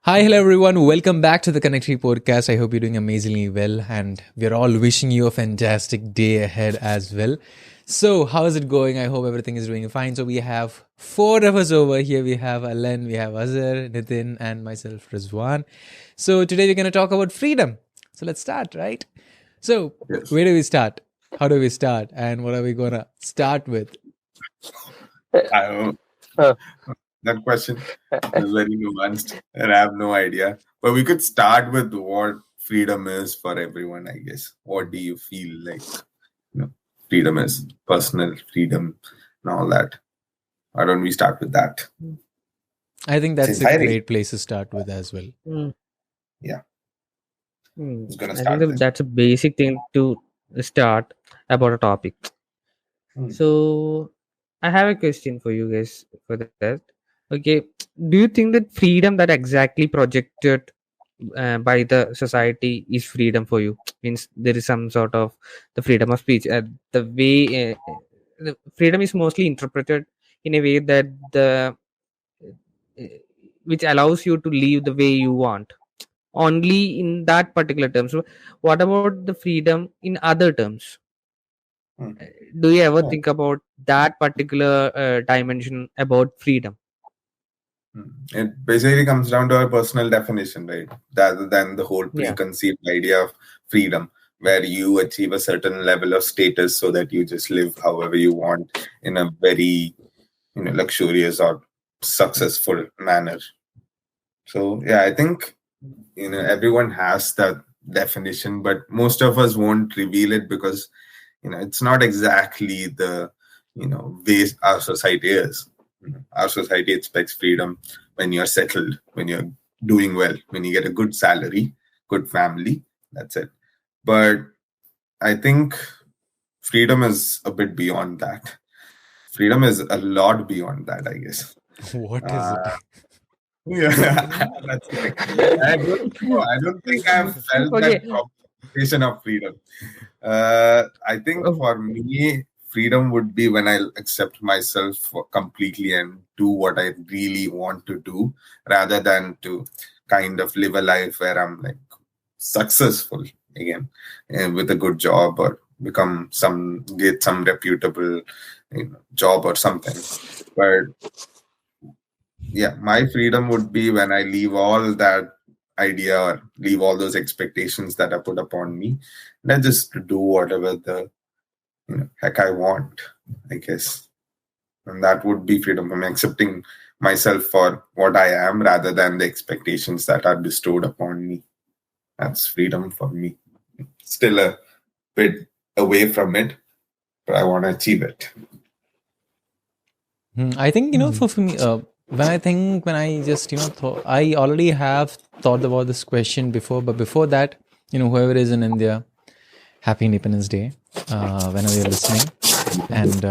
Hi, hello everyone. Welcome back to the ConnecTree Podcast. I hope you're doing amazingly well, and we're all wishing you a fantastic day ahead as well. So, how is it going? I hope everything is doing fine. So, we have four of us over here. We have Alan, we have Azhar, Nitin, and myself, Rizwan. So, today we're going to talk about freedom. So, let's start, right? So, Yes. where do we start? How do we start? And what are we going to start with? I don't know. That question is very nuanced, and I have no idea. But we could start with what freedom is for everyone, I guess. What do you feel like freedom is? Personal freedom and all that. Why don't we start with that? I think that's Since a I great place to start with as well. yeah, who's gonna I start think this? that's a basic thing to start about a topic. So, I have a question for you guys for that. Okay, do you think that freedom that exactly projected by the society is freedom for you? Means there is some sort of the freedom of speech. The way the freedom is mostly interpreted in a way that the which allows you to live the way you want only in that particular terms. So what about the freedom in other terms? Hmm. Do you ever Yeah. think about that particular dimension about freedom? It basically comes down to our personal definition, right? Rather than the whole Yeah. preconceived idea of freedom, where you achieve a certain level of status so that you just live however you want in a very, luxurious or successful manner. So yeah, I think everyone has that definition, but most of us won't reveal it because it's not exactly the way our society is. Our society expects freedom when you're settled, when you're doing well, when you get a good salary, good family. That's it. But I think freedom is a bit beyond that. Freedom is a lot beyond that, I guess. What is it? Yeah, that's the thing. I don't know. I don't think I've felt that Okay. sensation of freedom. I think for me, freedom would be when I accept myself completely and do what I really want to do, rather than to kind of live a life where I'm like successful again with a good job or get some reputable job or something. But yeah, my freedom would be when I leave all that idea or leave all those expectations that are put upon me, and I just do whatever the heck I want, I guess. And that would be freedom from accepting myself for what I am rather than the expectations that are bestowed upon me. That's freedom for me. Still a bit away from it, but I want to achieve it. I think, for me, when I just, I already have thought about this question before, but before that, whoever is in India, happy Independence Day, whenever you're listening. And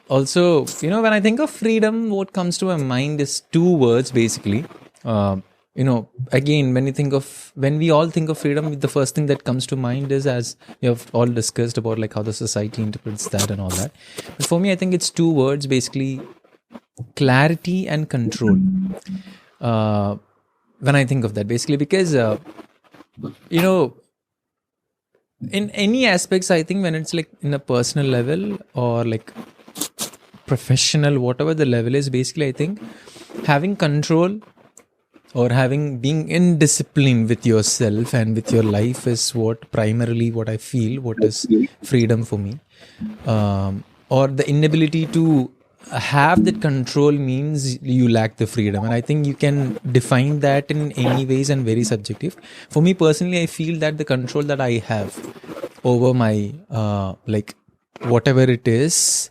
also, when I think of freedom, what comes to my mind is two words, basically. Again, when we all think of freedom, the first thing that comes to mind is, as you have all discussed about, like how the society interprets that and all that. But for me, I think it's two words, basically, clarity and control. When I think of that, basically, because in any aspects, I think when it's like in a personal level or like professional, whatever the level is, basically, I think having control or being in discipline with yourself and with your life is primarily what I feel what is freedom for me. Or the inability to have that control means you lack the freedom, and I think you can define that in any ways and very subjective. For me personally, I feel that the control that I have over my like whatever it is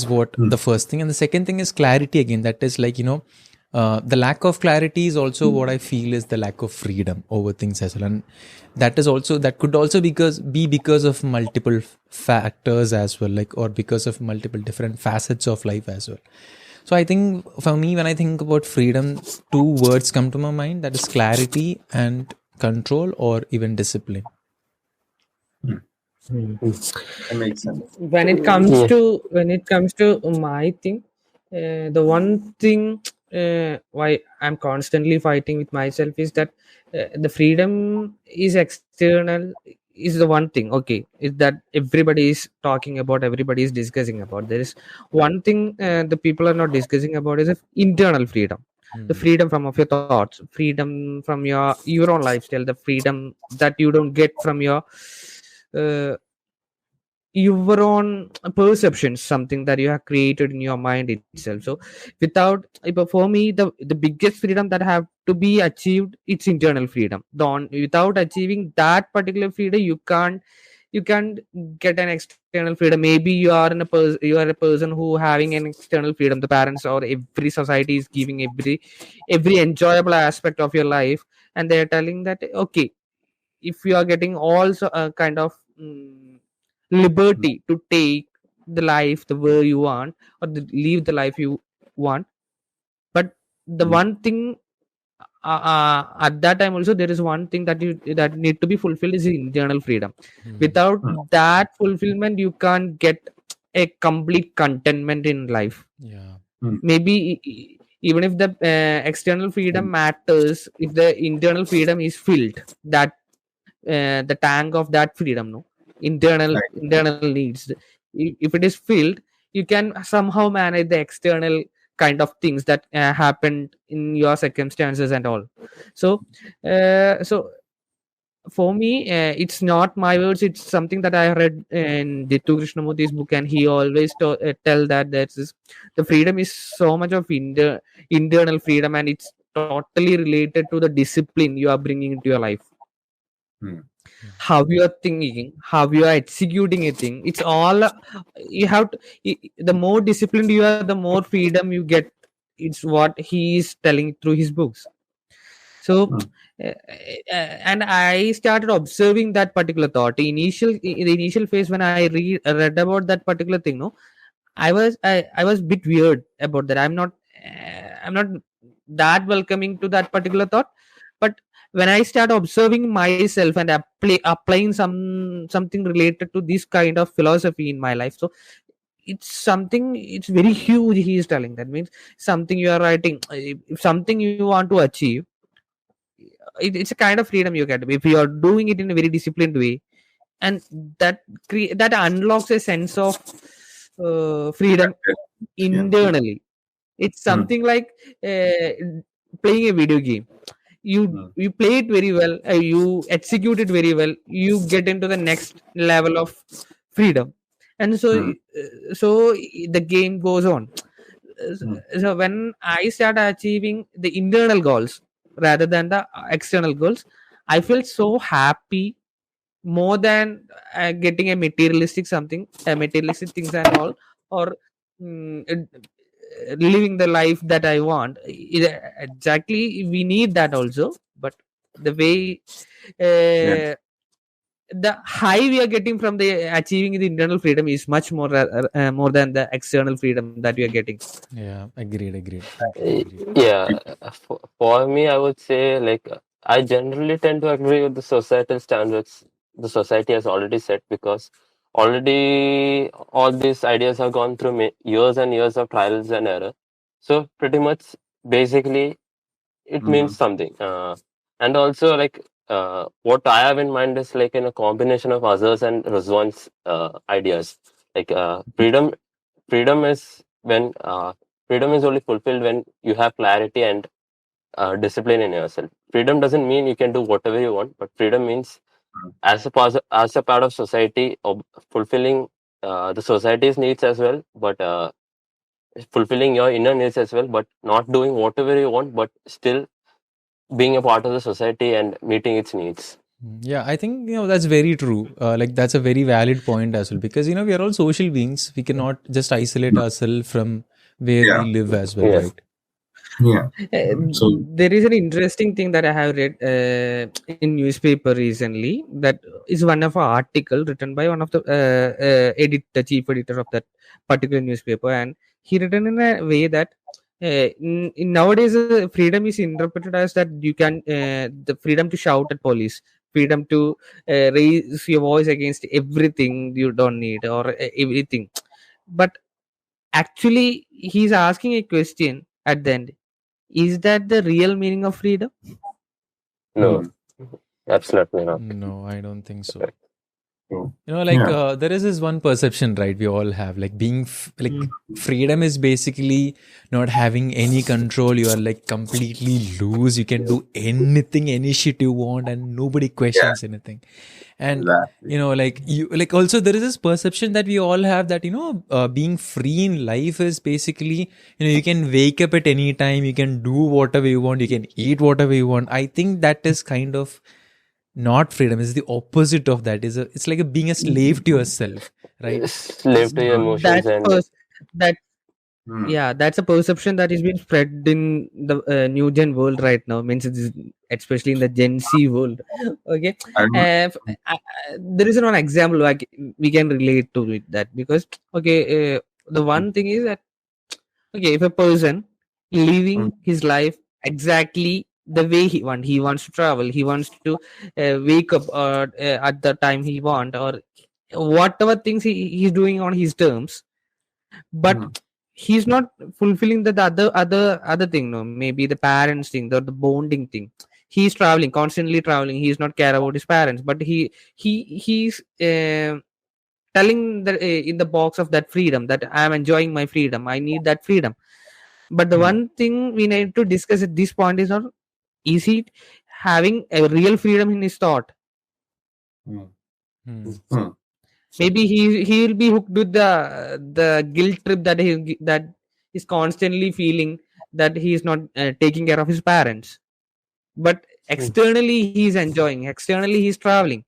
what the first thing, and the second thing is clarity again. That is like, the lack of clarity is also what I feel is the lack of freedom over things as well, and that could also be because of multiple factors as well, like, or because of multiple different facets of life as well. So I think for me, when I think about freedom, two words come to my mind, that is clarity and control, or even discipline. That makes sense. When it comes to my thing, the one thing why I'm constantly fighting with myself is that the freedom is external, is the one thing. Okay, is that everybody is talking about, everybody is discussing about. There is one thing the people are not discussing about is internal freedom, the Hmm. freedom from of your thoughts, freedom from your own lifestyle, the freedom that you don't get from uh, your own perceptions, something that you have created in your mind itself. So without, but for me, the biggest freedom that have to be achieved, it's internal freedom. Without achieving that particular freedom, you can't get an external freedom. Maybe you are a person who having an external freedom, the parents or every society is giving every enjoyable aspect of your life, and they're telling that, okay, if you are getting also a kind of liberty to take the life the way you want, or live the life you want, but the one thing, at that time also, there is one thing that need to be fulfilled, is internal freedom. Hmm. Without that fulfillment, you can't get a complete contentment in life. Yeah. Maybe even if the external freedom matters, if the internal freedom is filled, that the tank of that freedom, no, internal needs, if it is filled, you can somehow manage the external kind of things that happened in your circumstances and all. So for me, it's not my words, it's something that I read in Dittu Krishnamurthy's book, and he always tell that the freedom is so much of internal freedom, and it's totally related to the discipline you are bringing into your life, how you are thinking, how you are executing a thing. It's all, you have to, the more disciplined you are, the more freedom you get. It's what he is telling through his books. So and I started observing that particular thought. In the initial phase, when I read about that particular thing, no, I was bit weird about that. I'm not that welcoming to that particular thought. But when I start observing myself and applying something related to this kind of philosophy in my life, so it's something, it's very huge. He is telling that means something you are writing, if something you want to achieve, it's a kind of freedom you get if you are doing it in a very disciplined way, and that unlocks a sense of freedom internally. It's something like playing a video game. You play it very well, you execute it very well, you get into the next level of freedom, and so the game goes on. So when I start achieving the internal goals rather than the external goals, I feel so happy, more than getting a materialistic things and all, or living the life that I want. Exactly, we need that also, but the way uh, the high we are getting from the achieving the internal freedom is much more than the external freedom that we are getting. Yeah. Agreed. Agreed. Completely agreed. Yeah, for me, I would say like I generally tend to agree with the societal standards the society has already set, because already all these ideas have gone through years and years of trials and error. So pretty much, basically, it means something. And also, like what I have in mind is like in a combination of others and Rizwan's ideas. Like freedom is when freedom is only fulfilled when you have clarity and discipline in yourself. Freedom doesn't mean you can do whatever you want, but freedom means as a part of society, fulfilling the society's needs as well, but fulfilling your inner needs as well, but not doing whatever you want, but still being a part of the society and meeting its needs. Yeah, I think that's very true. Like that's a very valid point as well, because we are all social beings. We cannot just isolate ourselves from where we live as well, Yes. right? Yeah. So There is an interesting thing that I have read in newspaper recently. That is one of an article written by one of the chief editor of that particular newspaper, and he written in a way that in nowadays freedom is interpreted as that you can the freedom to shout at police, freedom to raise your voice against everything you don't need, or everything. But actually, he's asking a question at the end. Is that the real meaning of freedom? No, absolutely not. No, I don't think so. So, There is this one perception, right? We all have like being freedom is basically not having any control. You are like completely loose. You can do anything, any shit you want, and nobody questions anything. And exactly. also there is this perception that we all have that being free in life is basically you can wake up at any time, you can do whatever you want, you can eat whatever you want. I think that is kind of not freedom. It's the opposite of that. It's like being a slave to yourself, right? Slave to your emotions That's and that Hmm. yeah, that's a perception that is being spread in the new gen world right now. Means it is especially in the Gen Z world. Okay, I don't. there is one example like we can relate to it that because the one thing is that if a person living his life exactly the way he wants to travel, he wants to wake up at the time he want or whatever things he's doing on his terms, but he's not fulfilling the other thing. No, maybe the parents thing, the bonding thing. He's traveling, constantly traveling. He's not care about his parents, but he's telling that in the box of that freedom that I'm enjoying my freedom. I need that freedom. But the one thing we need to discuss at this point is not is he having a real freedom in his thought. Maybe he'll be hooked with the guilt trip that he's constantly feeling that he is not taking care of his parents, but externally he's enjoying, externally he's traveling.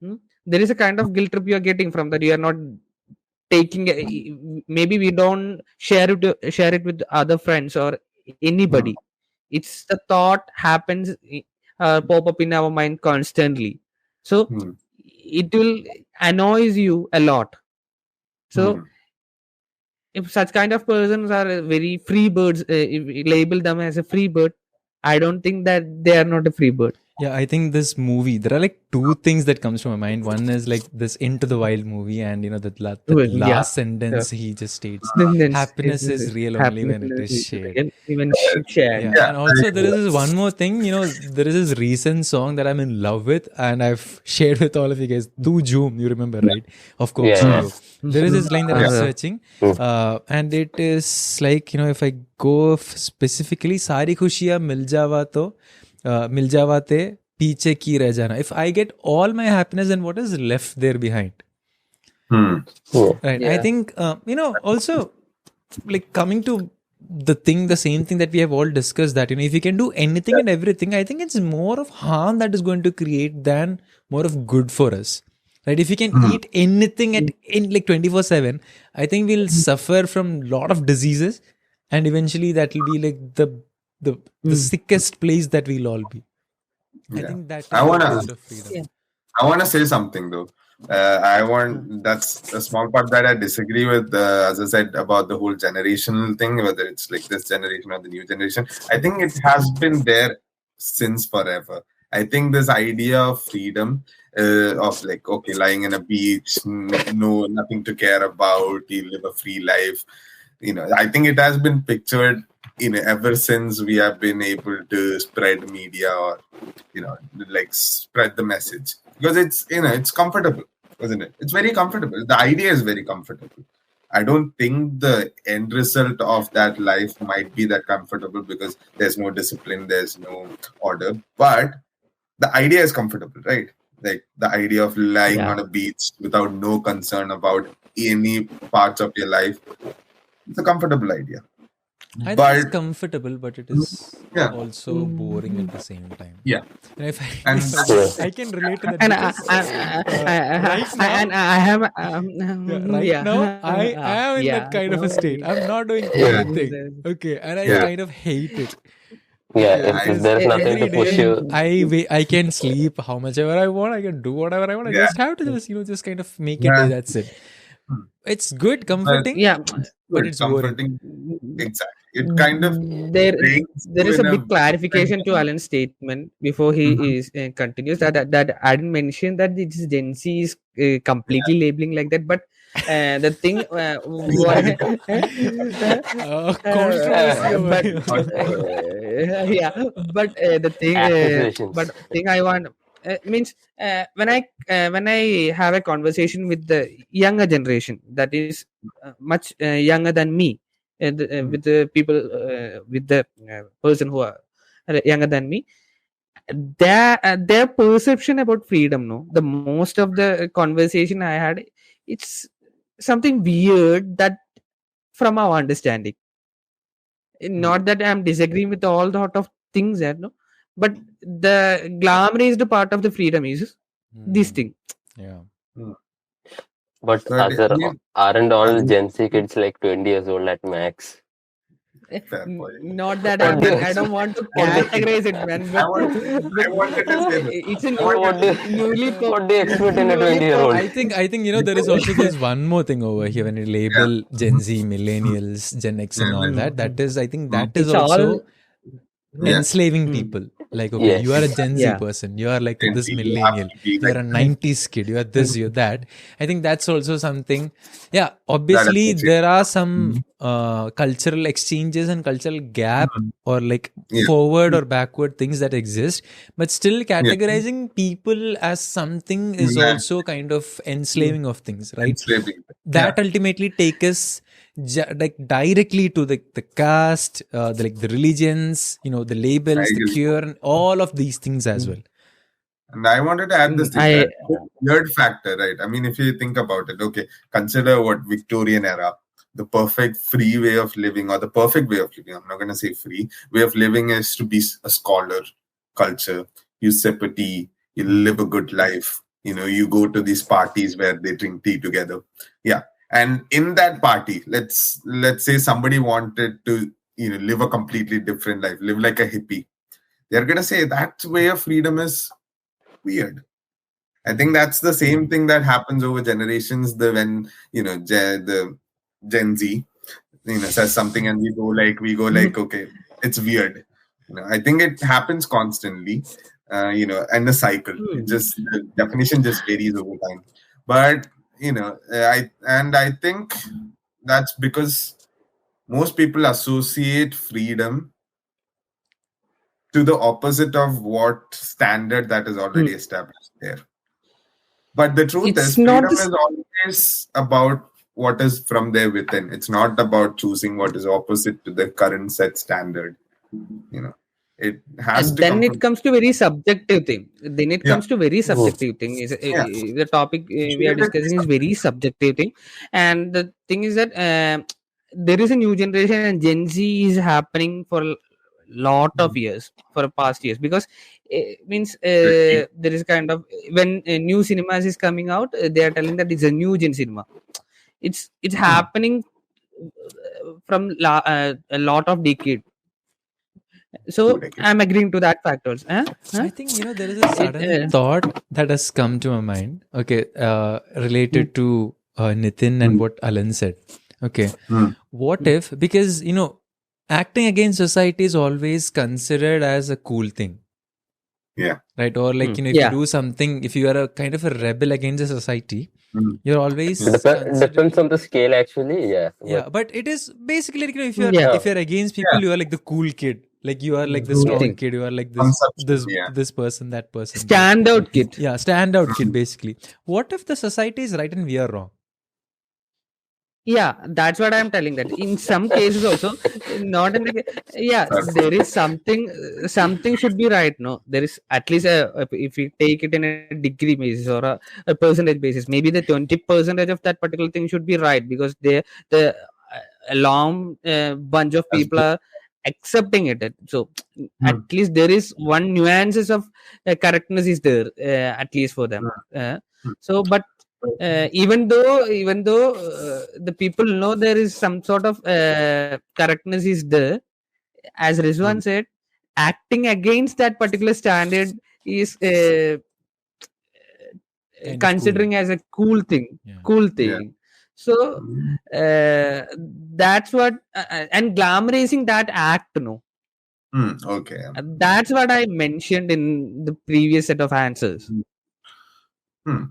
There is a kind of guilt trip you are getting from that. You are not taking maybe we don't share it with other friends or anybody. It's the thought happens pop up in our mind constantly, so it will annoys you a lot. So if such kind of persons are very free birds, if we label them as a free bird, I don't think that they are not a free bird. Yeah, I think this movie, there are like two things that comes to my mind. One is like this Into the Wild movie, and the last sentence he just states, happiness is real only when it is shared. Even shared. Yeah. And also there is this one more thing, there is this recent song that I'm in love with and I've shared with all of you guys. Tu Joom, you remember, right? Of course. Yeah. There is this line that I'm searching, and it is like, if I go specifically, Sari khushiyan mil jawa te piche ki reh jana. If I get all my happiness, then what is left there behind? Right. I think, also like coming to the same thing that we have all discussed, that, if you can do anything and everything, I think it's more of harm that is going to create than more of good for us. Right? If you can eat anything in like 24/7, I think we'll suffer from a lot of diseases, and eventually that will be like the sickest place that we'll all be. I think that is the point of freedom. I want to say something though. That's a small part that I disagree with, as I said, about the whole generational thing, whether it's like this generation or the new generation. I think it has been there since forever. I think this idea of freedom, of like, okay, lying in a beach, nothing to care about, you live a free life. I think it has been pictured ever since we have been able to spread media or like spread the message, because it's comfortable, isn't it? It's very comfortable. The idea is very comfortable. I don't think the end result of that life might be that comfortable, because there's no discipline, there's no order, but the idea is comfortable, right? Like the idea of lying on a beach without no concern about any parts of your life. It's a comfortable idea. I think it's comfortable, but it is also boring at the same time. Yeah. And if I can relate to that. And right now, I am in that kind of a state. I'm not doing anything. Okay. And I kind of hate it. Yeah, if there's nothing to push you. I can sleep how much ever I want. I can do whatever I want. I just have to just kind of make it. That's it. It's good, comforting. But it's comforting. Exactly. It kind of there is a big clarification to Alan's statement before he continues that I didn't mention that this Gen Z is completely labeling like that, but the thing why, Controversy over but here. yeah, but the thing Accusations. I want means when I have a conversation with the younger generation that is much younger than me, with the people with the person who are younger than me, their perception about freedom, no, the most of the conversation I had, it's something weird that from our understanding, not that I'm disagreeing with all the sort of things there, no, but the glamorized part of the freedom is this thing. Yeah. But But I mean, aren't I all mean, Gen Z kids like 20 years old at max? fair point. Not that What do you I don't want to what do you, categorize it, man, I but, want, but I wanted to say this. it's a I wanted what do to, newly what do you expect in a newly 20-year-old? I think there is also this one more thing over here when you yeah. label Gen Z, millennials, Gen X, and all that. That is, I think that is it's all also Yeah. enslaving people. Like, okay, you are a Yes. Gen Z yeah. person, you are like Gen this Z, you have millennial, to be you are like a 90s kid, you are this, you're that. I think that's also something. Yeah, that obviously association. there are some cultural exchanges and cultural gap or like Yeah. forward or backward things that exist, but still Yeah. categorizing people as something is Yeah. also kind of enslaving of things, right? Enslaving. That ultimately take us like directly to the caste, the religions, the I labels, the agree. cure, and all of these things as well. And I wanted to add this thing, I the weird factor, right? I mean, if you think about it, okay, consider what Victorian era, the perfect free way of living, or the perfect way of living. I'm not going to say free way of living is to be a scholar, culture. You sip a tea, you live a good life. You go to these parties where they drink tea together. Yeah, and in that party, let's say somebody wanted to live a completely different life, live like a hippie. They're going to say that way of freedom is weird. I think that's the same thing that happens over generations. When the Gen Z says something and we go like, okay, it's weird. I think it happens constantly. And the cycle. It just the definition just varies over time. But I think that's because most people associate freedom to the opposite of what standard that is already established there. But the truth is, it's not freedom this is always about what is from there within. It's not about choosing what is opposite to the current set standard. It has to then come it from. comes to very subjective thing. Then it Yeah. comes to very subjective thing. Is Yeah. the topic we are discussing is very subjective thing, and the thing is that there is a new generation and Gen Z is happening for a lot of years, for past years, because means there is kind of when new cinemas is coming out, they are telling that it's a new gen cinema. It's happening from a lot of decade. So I'm agreeing to that factors. I think there is a sudden thought that has come to my mind. Okay, related to Nitin and what Alan said. Okay, what if, because acting against society is always considered as a cool thing. Yeah. Right. Or like, if you do something, if you are a kind of a rebel against the society, you're always depends on the scale actually. Yeah. Yeah. But it is basically like, if you're against people, you are like the cool kid. Like you are like the strong kid. You are like this person, that person. Standout kid. Yeah. Standout kid, basically. What if the society is right and we are wrong? Yeah, that's what I'm telling, that in some cases also, not in the there is something should be right. No, there is at least if we take it in a degree basis or a percentage basis, maybe the 20% of that particular thing should be right, because the a long bunch of people are accepting it. So at least there is one nuances of correctness is there, at least for them. So but even though the people know there is some sort of correctness is there, as Rizwan said, acting against that particular standard is considering as a cool thing. So that's what and glamorizing that act, Okay. That's what I mentioned in the previous set of answers.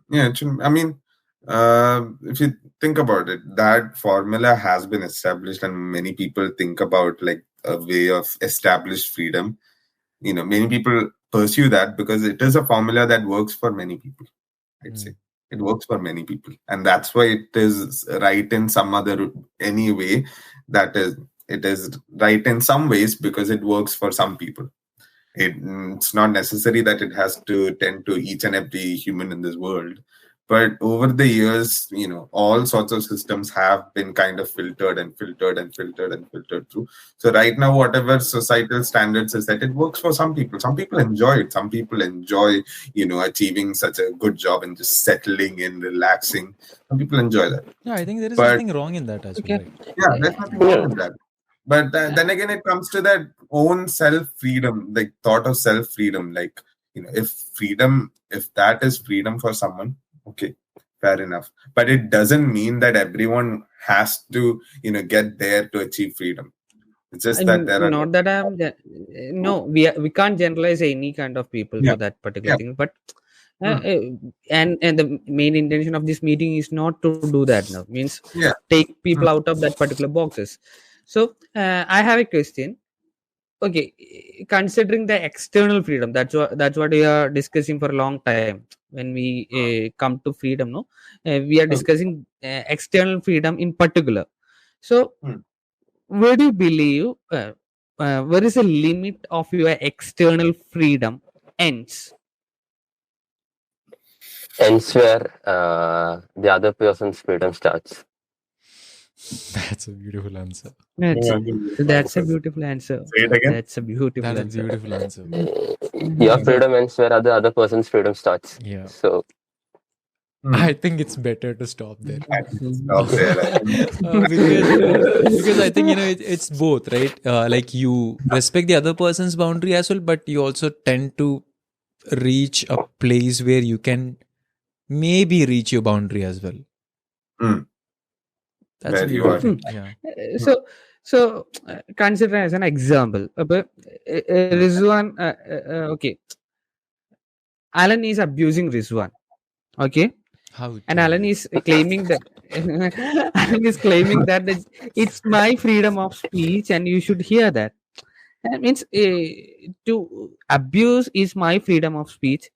Yeah, I mean, If you think about it, that formula has been established, and many people think about like a way of established freedom. Many people pursue that because it is a formula that works for many people. I'd say it works for many people, and that's why it is right in some other any way. It is right in some ways because it works for some people. It's not necessary that it has to tend to each and every human in this world. But over the years, all sorts of systems have been kind of filtered and filtered and filtered and filtered through. So right now, whatever societal standards is that it works for some people. Some people enjoy it. Some people enjoy, achieving such a good job and just settling in, relaxing. Some people enjoy that. Yeah, I think there is nothing wrong in that as well. Right? Yeah, there's nothing wrong with that. But then again, it comes to that own self-freedom, like thought of self-freedom. Like, if that is freedom for someone, okay, fair enough. But it doesn't mean that everyone has to, get there to achieve freedom. It's just that there are not that I'm no, we can't generalize any kind of people for that particular thing. But and the main intention of this meeting is not to do that now. Means take people out of that particular boxes. So I have a question. Okay, considering the external freedom, that's what we are discussing for a long time. When we come to freedom, no, we are discussing external freedom in particular. So, where do you believe? Where is the limit of your external freedom ends? Ends where the other person's freedom starts. That's a beautiful answer. That's a beautiful answer. Say it again. That's a beautiful That's answer. a beautiful answer. Your freedom ends where the other person's freedom starts. Yeah. So I think it's better to stop there. Stop there. Because I think it's both, right? Like you respect the other person's boundary as well, but you also tend to reach a place where you can maybe reach your boundary as well. That's Where you are. Yeah. So consider as an example. Rizwan, okay. Alan is abusing Rizwan. Okay. And Alan is claiming that it's my freedom of speech and you should hear that. That means to abuse is my freedom of speech.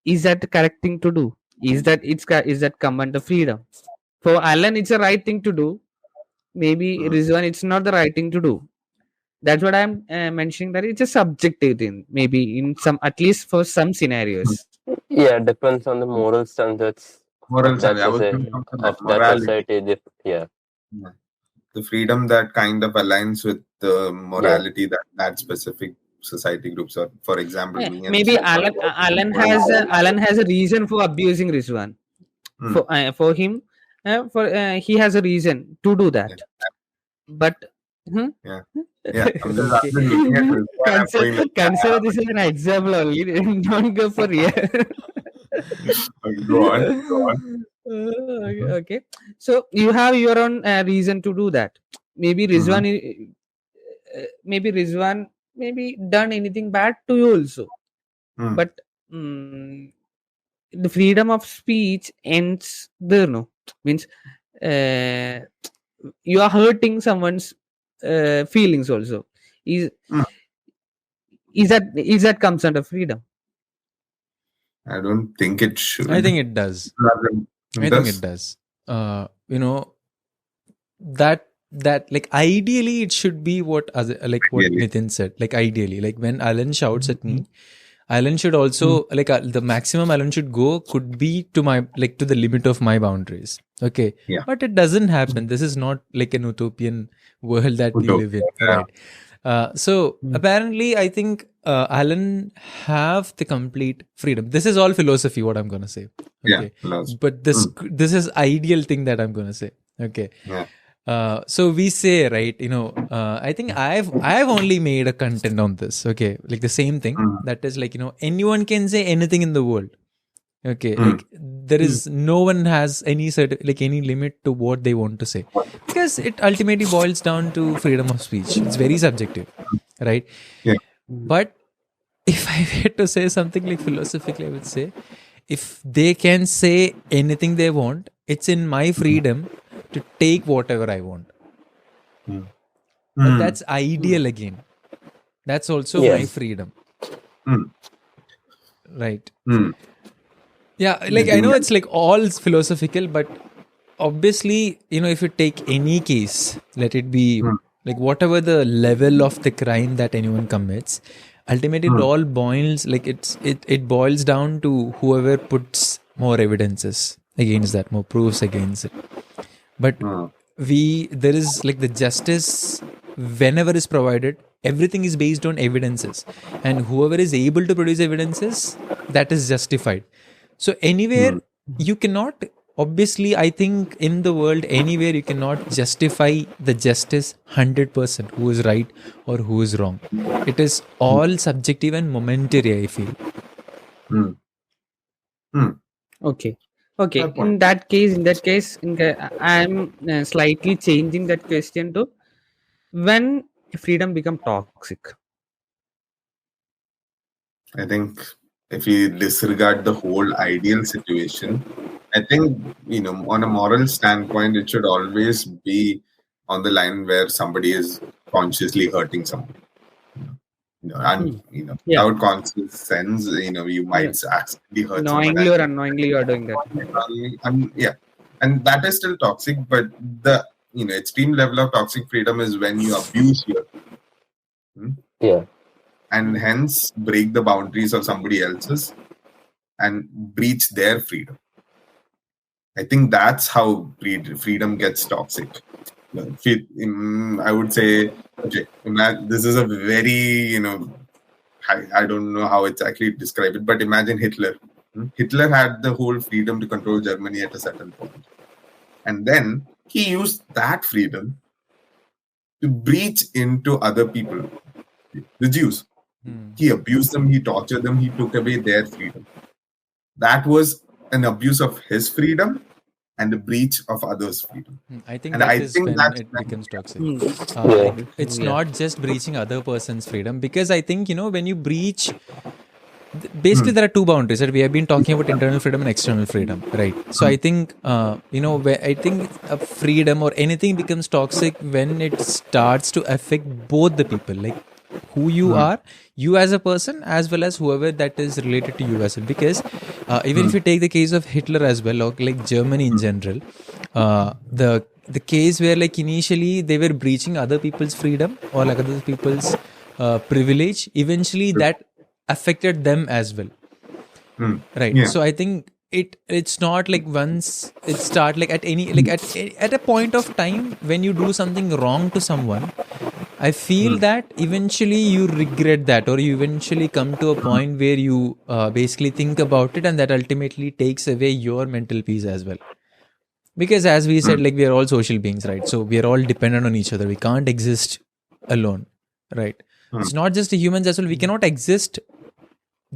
Is that the correct thing to do? Is that come under freedom? For Alan, it's a right thing to do. Maybe Rizwan, it's not the right thing to do. That's what I'm mentioning. That it's a subjective thing. Maybe in some, at least for some scenarios. Yeah, it depends on the moral standards Moral that standard. society. The freedom that kind of aligns with the morality that specific society groups are. For example, me and maybe Alan has a reason for abusing Rizwan. For him, he has a reason to do that. But I'm just consider this as an example only. Don't go for real. Go on. Okay. So you have your own reason to do that. Maybe Rizwan, maybe done anything bad to you also. But the freedom of speech ends there. No, means you are hurting someone's feelings also. Is that comes under freedom? I don't think it should. I think it does. I think it does. That like ideally it should be what Nitin said. Like ideally, like when Alan shouts at me, Alan should also the maximum Alan should go could be to my to the limit of my boundaries. Okay. Yeah. But it doesn't happen. This is not like an utopian world that we live in. Yeah. Right. So apparently I think Alan have the complete freedom. This is all philosophy, what I'm gonna say. Okay. Yeah. But this is ideal thing that I'm gonna say. Okay. Yeah. So we say, right, I think I've only made a content on this. Okay. Like the same thing. That is like, anyone can say anything in the world. Okay. Like there is no one has any any limit to what they want to say, because it ultimately boils down to freedom of speech. It's very subjective, right? Yeah. But if I were to say something like philosophically, I would say if they can say anything they want, it's in my freedom to take whatever I want. But that's ideal again. That's also my Yes. freedom. Mm. Right. Mm. Yeah, like I know it's like all philosophical, but obviously, if you take any case, let it be like whatever the level of the crime that anyone commits, ultimately it all boils like it boils down to whoever puts more evidences against that, more proofs against it. But there is like the justice whenever is provided, everything is based on evidences, and whoever is able to produce evidences, that is justified. So anywhere you cannot, obviously, I think in the world, anywhere you cannot justify the justice 100% who is right or who is wrong. It is all subjective and momentary, I feel. Okay. Fair point. In that case, I'm slightly changing that question to when freedom become toxic. I think if you disregard the whole ideal situation, I think, on a moral standpoint, it should always be on the line where somebody is consciously hurting somebody. Yeah. Without conscious sense, you might accidentally hurt someone. Knowingly or unknowingly, you are doing that. And that is still toxic, but the extreme level of toxic freedom is when you abuse your Yeah. and hence break the boundaries of somebody else's and breach their freedom. I think that's how freedom gets toxic. I would say, okay, this is a very, I don't know how exactly to describe it, but imagine Hitler. Hitler had the whole freedom to control Germany at a certain point. And then he used that freedom to breach into other people, the Jews. He abused them, he tortured them, he took away their freedom. That was an abuse of his freedom and a breach of others' freedom. I think And that I is think when that's it becomes toxic. Yeah. It's not just breaching other person's freedom, because I think, when you breach, basically there are two boundaries that we have been talking about: internal freedom and external freedom, right? So I think, I think a freedom or anything becomes toxic when it starts to affect both the people, like who you are, you as a person, as well as whoever that is related to you as well. Because even if you take the case of Hitler as well, or like Germany in general, the case where like initially they were breaching other people's freedom or like other people's privilege, eventually that affected them as well. Right. Yeah. So I think it's not like once it start like at any like at a point of time when you do something wrong to someone, I feel that eventually you regret that, or you eventually come to a point where you basically think about it, and that ultimately takes away your mental peace as well. Because as we said, like we are all social beings, right? So we are all dependent on each other. We can't exist alone, right? It's not just the humans as well. We cannot exist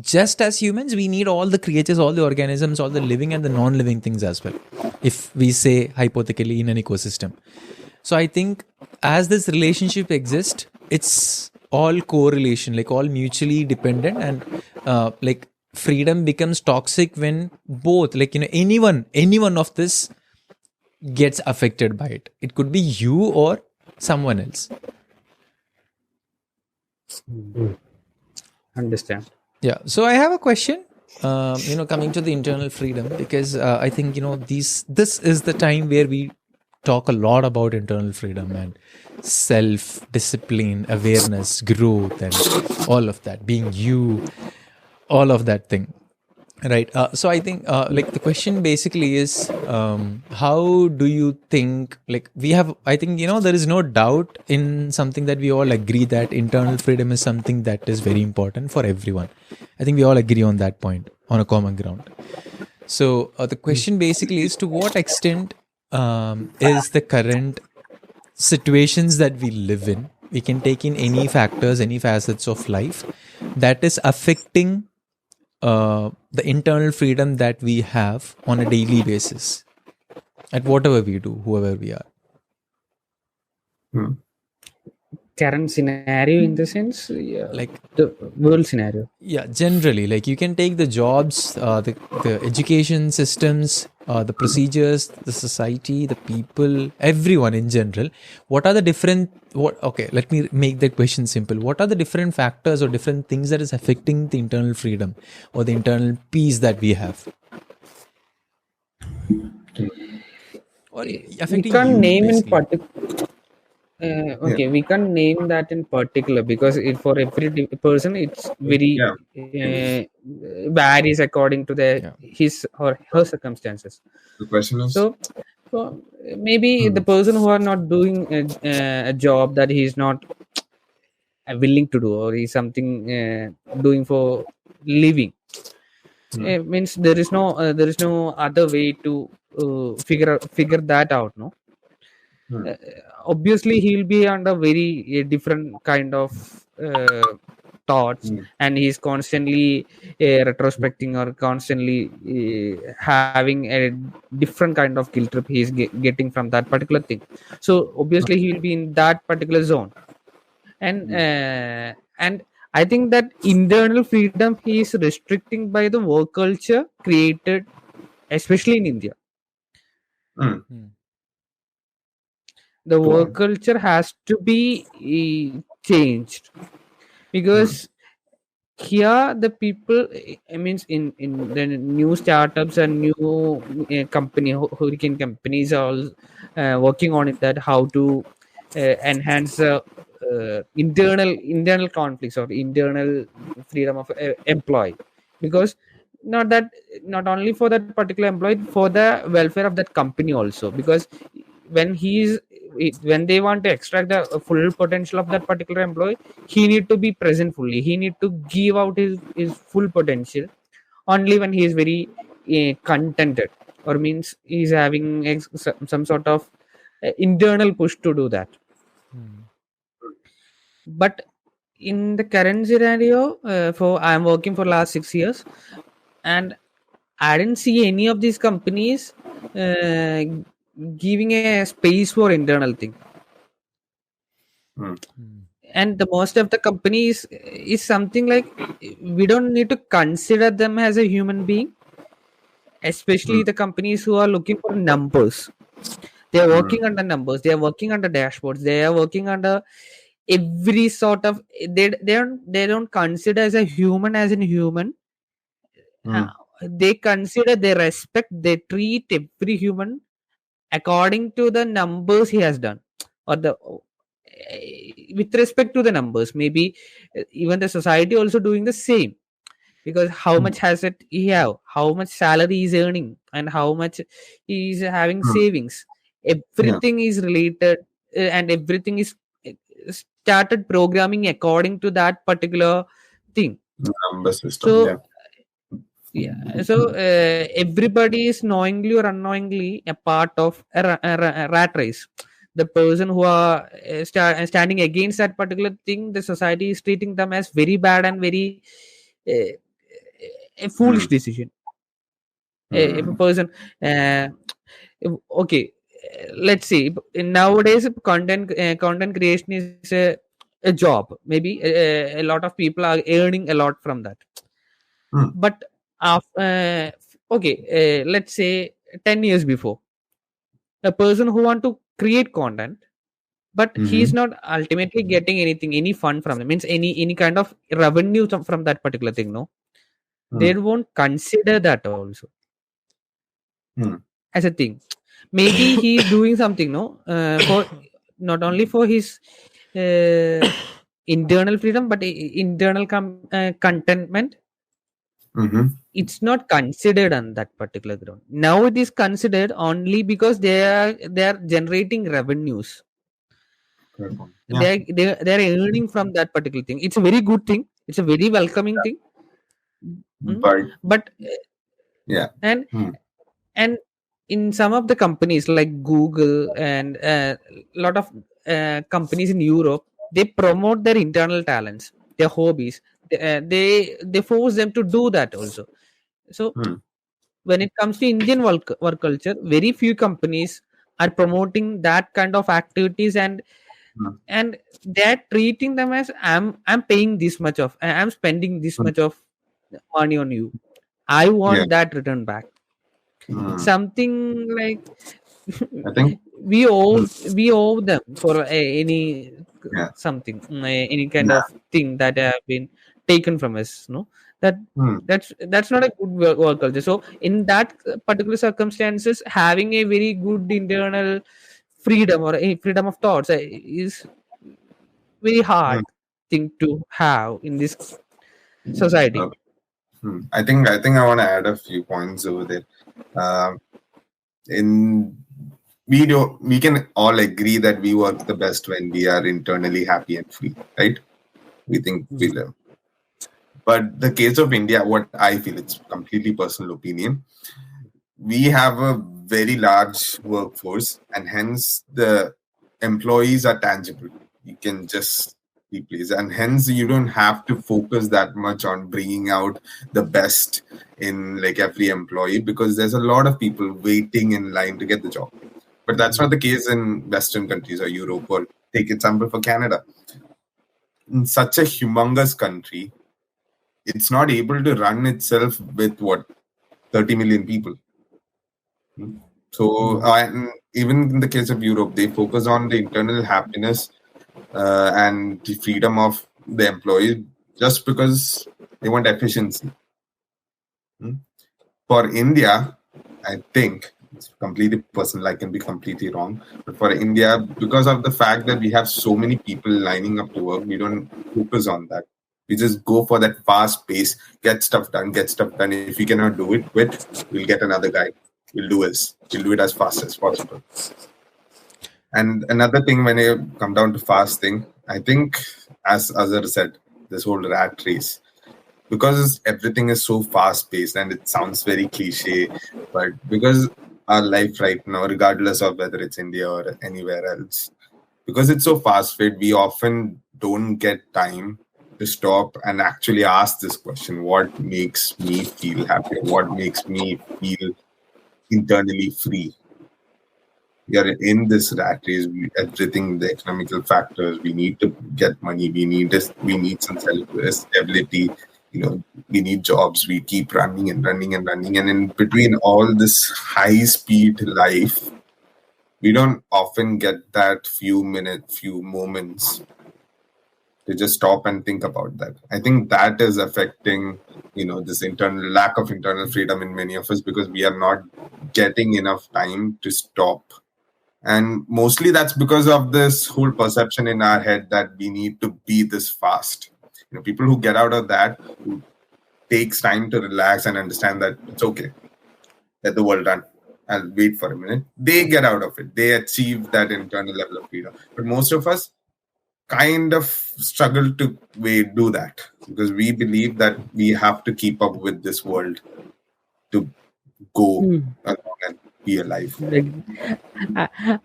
just as humans. We need all the creatures, all the organisms, all the living and the non-living things as well, if we say hypothetically in an ecosystem. So I think as this relationship exists, it's all correlation, like all mutually dependent, and like freedom becomes toxic when both, like any one of this gets affected by it. It could be you or someone else. Understand. Yeah. So I have a question. Coming to the internal freedom, because I think this is the time where we talk a lot about internal freedom and self-discipline, awareness, growth, and all of that, being you, all of that thing. Right. So I think like the question basically is, how do you think, like I think, there is no doubt in something that we all agree that internal freedom is something that is very important for everyone. I think we all agree on that point, on a common ground. So the question basically is, to what extent is the current situations that we live in, we can take in any factors, any facets of life, that is affecting the internal freedom that we have on a daily basis at whatever we do, whoever we are. current scenario in the sense, Like, the world scenario. yeah, generally, like you can take the jobs, the education systems, the procedures, the society, the people, everyone in general. What are the different, okay, let me make the question simple. What are the different factors or different things that is affecting the internal freedom or the internal peace that we have, or We affecting can't you name in basically? particular. Okay, we can't name that in particular because for every person it's very Yeah. varies according to Yeah. his or her circumstances. The question is, So maybe the person who are not doing a job that he is not willing to do, or is something doing for living, means there is no other way to figure that out, no. uh, Obviously he'll be under very different kind of thoughts, and he's constantly retrospecting or constantly having a different kind of guilt trip he's getting from that particular thing. So obviously he will be in that particular zone. And I think that internal freedom he is restricting by the work culture created especially in India. The work culture has to be changed, because here the people, I means in the new startups and new hurricane companies are all working on it, that how to enhance internal conflicts or internal freedom of employee. Because not that, not only for that particular employee, for the welfare of that company also. Because when when they want to extract the full potential of that particular employee, he need to be present fully, he need to give out his full potential only when he is very contented, or means he's having some sort of internal push to do that. But in the current scenario, for I am working for last 6 years, and I didn't see any of these companies giving a space for internal thing. And the most of the companies is something like, we don't need to consider them as a human being, especially the companies who are looking for numbers. They are working under numbers, they are working under dashboards, they are working under every sort of, they don't consider as a human as in human. They consider, they respect, they treat every human according to the numbers he has done, or the with respect to the numbers. Maybe even the society also doing the same, because how much has it he have, how much salary he is earning, and how much he is having savings, everything is related, and everything is started programming according to that particular thing. number system. So so everybody is knowingly or unknowingly a part of a rat race. The person who are standing against that particular thing, the society is treating them as very bad and very a foolish decision. If a person okay, let's see, nowadays content creation is a job. Maybe a lot of people are earning a lot from that. But okay, let's say 10 years before, a person who want to create content, but he's not ultimately getting anything, any fund from it, means any kind of revenue from that particular thing, no. They won't consider that also as a thing. Maybe he's doing something, no, for not only for his internal freedom, but internal contentment. It's not considered on that particular ground. Now it is considered only because they are generating revenues. They are earning from that particular thing. It's a very good thing, it's a very welcoming thing. But and in some of the companies like Google and a lot of companies in Europe, they promote their internal talents, their hobbies. They force them to do that also. So when it comes to Indian work culture, very few companies are promoting that kind of activities and and they're treating them as I'm paying this much of, I'm spending this much of money on you. I want that return back. Something like I think we owe them for any something, any kind of thing that have been taken from us. No, that's not a good work culture. So in that particular circumstances, having a very good internal freedom or a freedom of thoughts is very hard thing to have in this society. I think I want to add a few points over there. We can all agree that we work the best when we are internally happy and free, right? We think we live. But the case of India, what I feel, it's completely personal opinion. We have a very large workforce, and hence the employees are tangible. You can just replace, and hence you don't have to focus that much on bringing out the best in like every employee, because there's a lot of people waiting in line to get the job. But that's not the case in Western countries or Europe, or take example for Canada. In such a humongous country, it's not able to run itself with 30 million people. So even in the case of Europe, they focus on the internal happiness and the freedom of the employees just because they want efficiency. For India, I think it's completely personal. I can be completely wrong, but for India, because of the fact that we have so many people lining up to work, we don't focus on that. We just go for that fast pace, get stuff done. If we cannot do it, quit. We'll get another guy. We'll do it as fast as possible. And another thing, when you come down to fasting, I think, as Azhar said, this whole rat race, because everything is so fast paced, and it sounds very cliche, but because our life right now, regardless of whether it's India or anywhere else, because it's so fast paced, we often don't get time to stop and actually ask this question: what makes me feel happy? What makes me feel internally free? We are in this rat race. Everything, the economical factors. We need to get money. We need some stability. We need jobs. We keep running, and in between all this high-speed life, we don't often get that few moments to just stop and think about that. I think that is affecting, this lack of internal freedom in many of us, because we are not getting enough time to stop. And mostly that's because of this whole perception in our head that we need to be this fast. People who get out of that, who takes time to relax and understand that it's okay, let the world run, I'll wait for a minute, they get out of it. They achieve that internal level of freedom. But most of us kind of struggle to do that, because we believe that we have to keep up with this world to go along and be alive.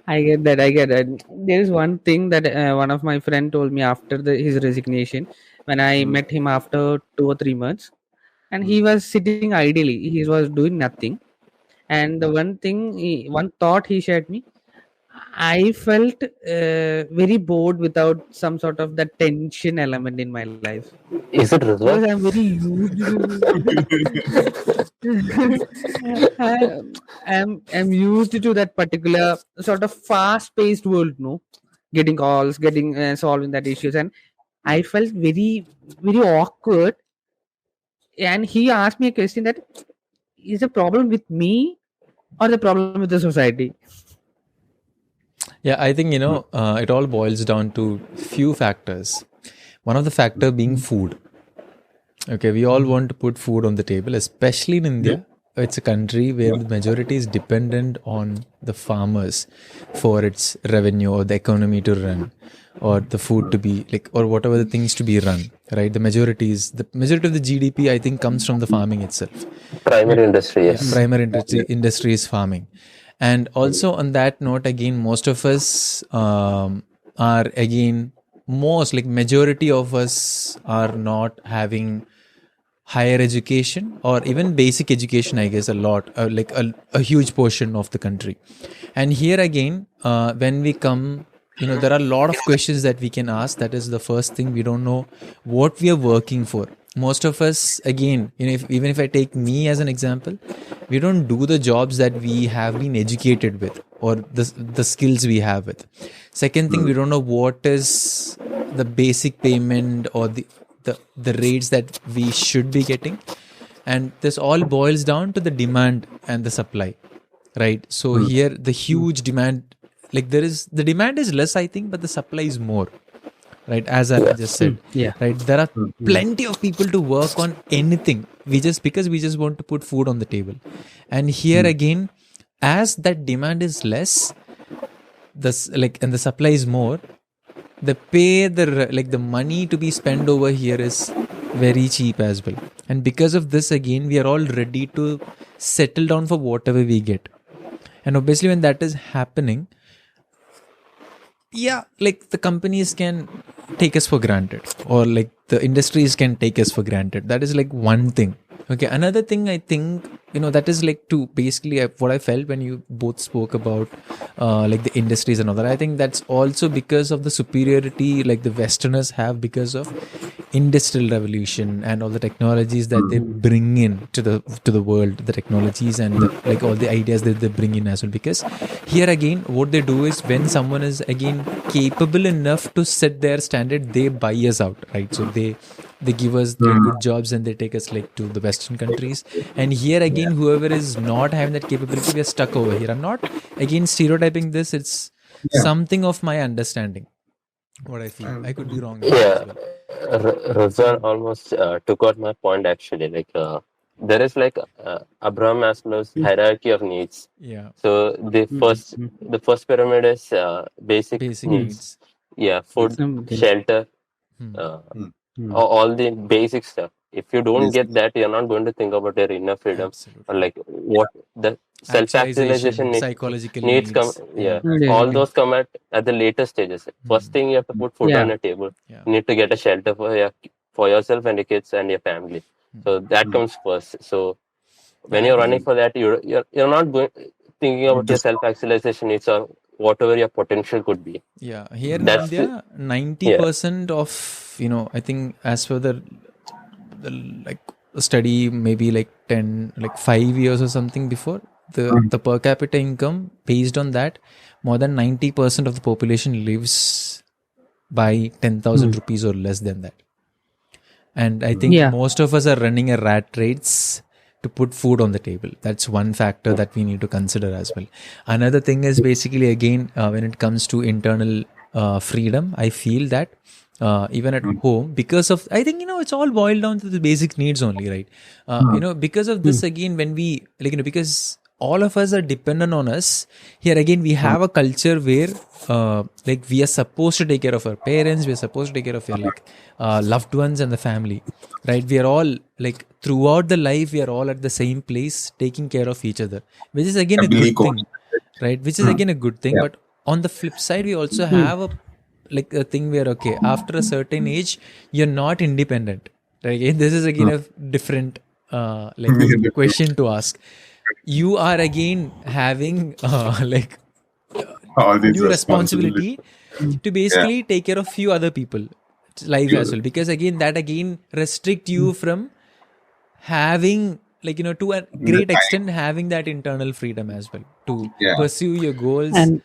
I get that. There is one thing that one of my friend told me after his resignation, when I met him after 2 or 3 months, and he was sitting idly. He was doing nothing. And the one thought he shared me, I felt very bored without some sort of that tension element in my life. Is it resolved? Because I'm very used to I'm used to that particular sort of fast-paced world, getting calls, getting solving that issues, and I felt very, very awkward. And he asked me a question: that is the problem with me or the problem with the society? Yeah, I think, it all boils down to few factors. One of the factor being food. Okay, we all want to put food on the table, especially in India. It's a country where the majority is dependent on the farmers for its revenue or the economy to run, or the food to be or whatever the things to be run, right? The majority of the GDP, I think, comes from the farming itself. Primary industry, yes. Primary industry is farming. And also on that note, again, most of us majority of us are not having higher education or even basic education, I guess, a huge portion of the country. And here again, when we come there are a lot of questions that we can ask. That is the first thing. We don't know what we are working for. Most of us, again, even if I take me as an example, we don't do the jobs that we have been educated with, or the skills we have with. Second thing, we don't know what is the basic payment or the rates that we should be getting. And this all boils down to the demand and the supply, right? So here the huge demand, like the demand is less, I think, but the supply is more, right? As I just said, right? There are plenty of people to work on anything. Because we just want to put food on the table. And here again, as that demand is less, and the supply is more, the money to be spent over here is very cheap as well. And because of this, again, we are all ready to settle down for whatever we get. And obviously when that is happening, like the companies can take us for granted, or like the industries can take us for granted. That is like one thing. Okay, another thing I think, that is like to basically what I felt when you both spoke about like the industries and all that. I think that's also because of the superiority like the Westerners have because of industrial revolution and all the technologies that they bring in to the world, the technologies and like all the ideas that they bring in as well. Because here again, what they do is when someone is again capable enough to set their standard, they buy us out, right? So they give us the good jobs and they take us like to the Western countries. And here again, whoever is not having that capability, we are stuck over here. I'm not again stereotyping this. It's something of my understanding, what I feel. I could be wrong. Razan almost took out my point actually. Like there is like Abraham Maslow's hierarchy of needs. Yeah. So the first pyramid is basic needs. Yeah, food, shelter, all the basic stuff. If you don't get that, you're not going to think about your inner freedom. Absolutely. Or like what the self-actualization psychological needs come. All those come at the later stages. First thing, you have to put food on your table. Yeah. You need to get a shelter for yourself and your kids and your family. So that comes first. So when you're running for that, you're not thinking about your self-actualization needs or whatever your potential could be. Yeah, here in India, 90% of I think as per the like study, maybe like 5 years or something before, the per capita income based on that, more than 90% of the population lives by 10,000 rupees or less than that. And I think most of us are running a rat race to put food on the table. That's one factor that we need to consider as well. Another thing is basically again when it comes to internal freedom, I feel that even at home, because of, I think it's all boiled down to the basic needs only, right? Because of this again, when we because all of us are dependent on us. Here again, we have a culture where like we are supposed to take care of our parents, we are supposed to take care of our loved ones and the family, right? We are all like throughout the life, we are all at the same place taking care of each other, which is again a good thing, right? Which is again a good thing. But on the flip side, we also have a thing where after a certain age, you're not independent, right? Again, this is again a different question to ask. You are again having new responsibility to basically take care of few other people life as well, because again that again restrict you from having to a great extent having that internal freedom as well to pursue your goals and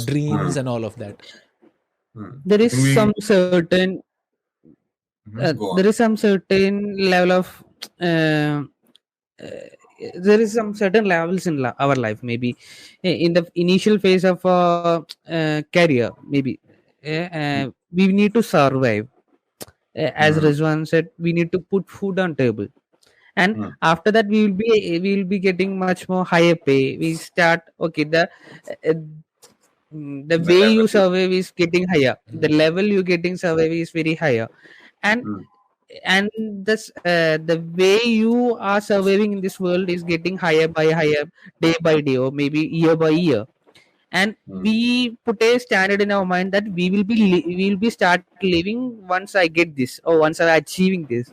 dreams and all of that. There is some certain level of there is some certain levels in our life, maybe in the initial phase of career, maybe we need to survive. As Rizwan said, we need to put food on table, and after that we will be getting much more higher pay. We start the way you survive is getting higher, the level you getting survive is very higher, and this the way you are surviving in this world is getting higher by higher, day by day, or maybe year by year. And we put a standard in our mind that we will be start living once I get this, or once I achieving this.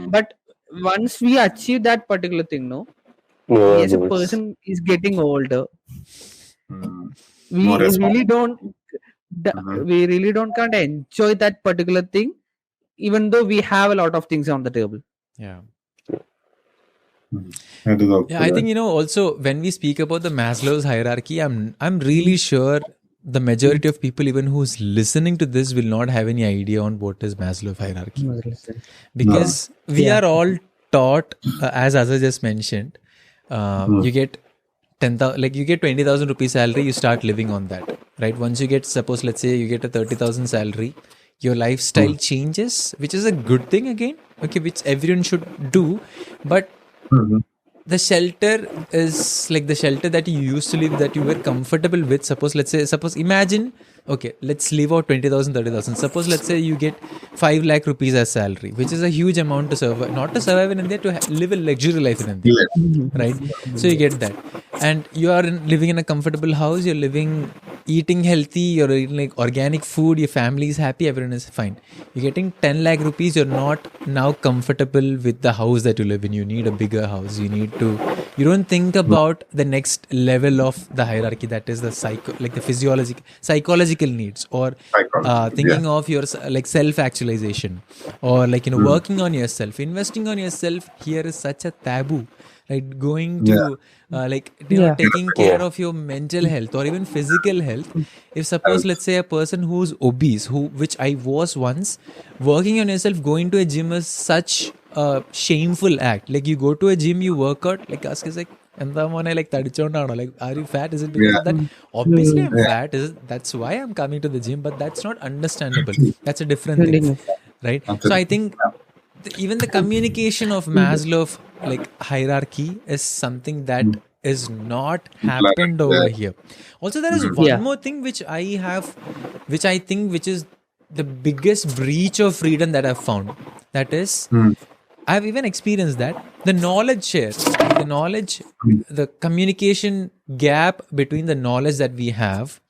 But once we achieve that particular thing, as a person is getting older, we More really responsible. don't we really don't can't enjoy that particular thing, even though we have a lot of things on the table. Yeah. That is also Yeah, I right. think also when we speak about the Maslow's hierarchy, I'm really sure the majority of people, even who's listening to this, will not have any idea on what is Maslow's hierarchy, No. because we Yeah. are all taught, as Azar just mentioned, you get 10,000, like you get 20,000 rupees salary, you start living on that, right? Once you get, suppose, let's say you get a 30,000 salary, your lifestyle changes, which is a good thing again, okay, which everyone should do, but the shelter is like the shelter that you used to live, that you were comfortable with. Suppose imagine, okay, let's leave out 20,000, 30,000. Suppose, let's say you get 5 lakh rupees as salary, which is a huge amount to survive, not to survive in India, to live a luxury life in India, right? So you get that, and you are living in a comfortable house, you're living, eating healthy, you're eating like organic food, your family is happy, everyone is fine. You're getting 10 lakh rupees, you're not now comfortable with the house that you live in, you need a bigger house, you don't think about the next level of the hierarchy, that is the the psychological needs, or Psychology. thinking of your like self actualization, or like working on yourself, investing on yourself. Here is such a taboo, right? Going to taking care of your mental health or even physical health. If suppose, let's say, a person who's obese, which I was once, working on yourself, going to a gym is such a shameful act. Like, you go to a gym, you work out, like ask is like, like, are you fat? Is it because of that? Obviously I'm fat. That's why I'm coming to the gym, but that's not understandable. That's a different thing, right? So I think even the communication of Maslow, like hierarchy, is something that is not happened over here. Also, there is one more thing which I think is the biggest breach of freedom that I've found. That is, I've even experienced that the knowledge share, the communication gap between the knowledge that we have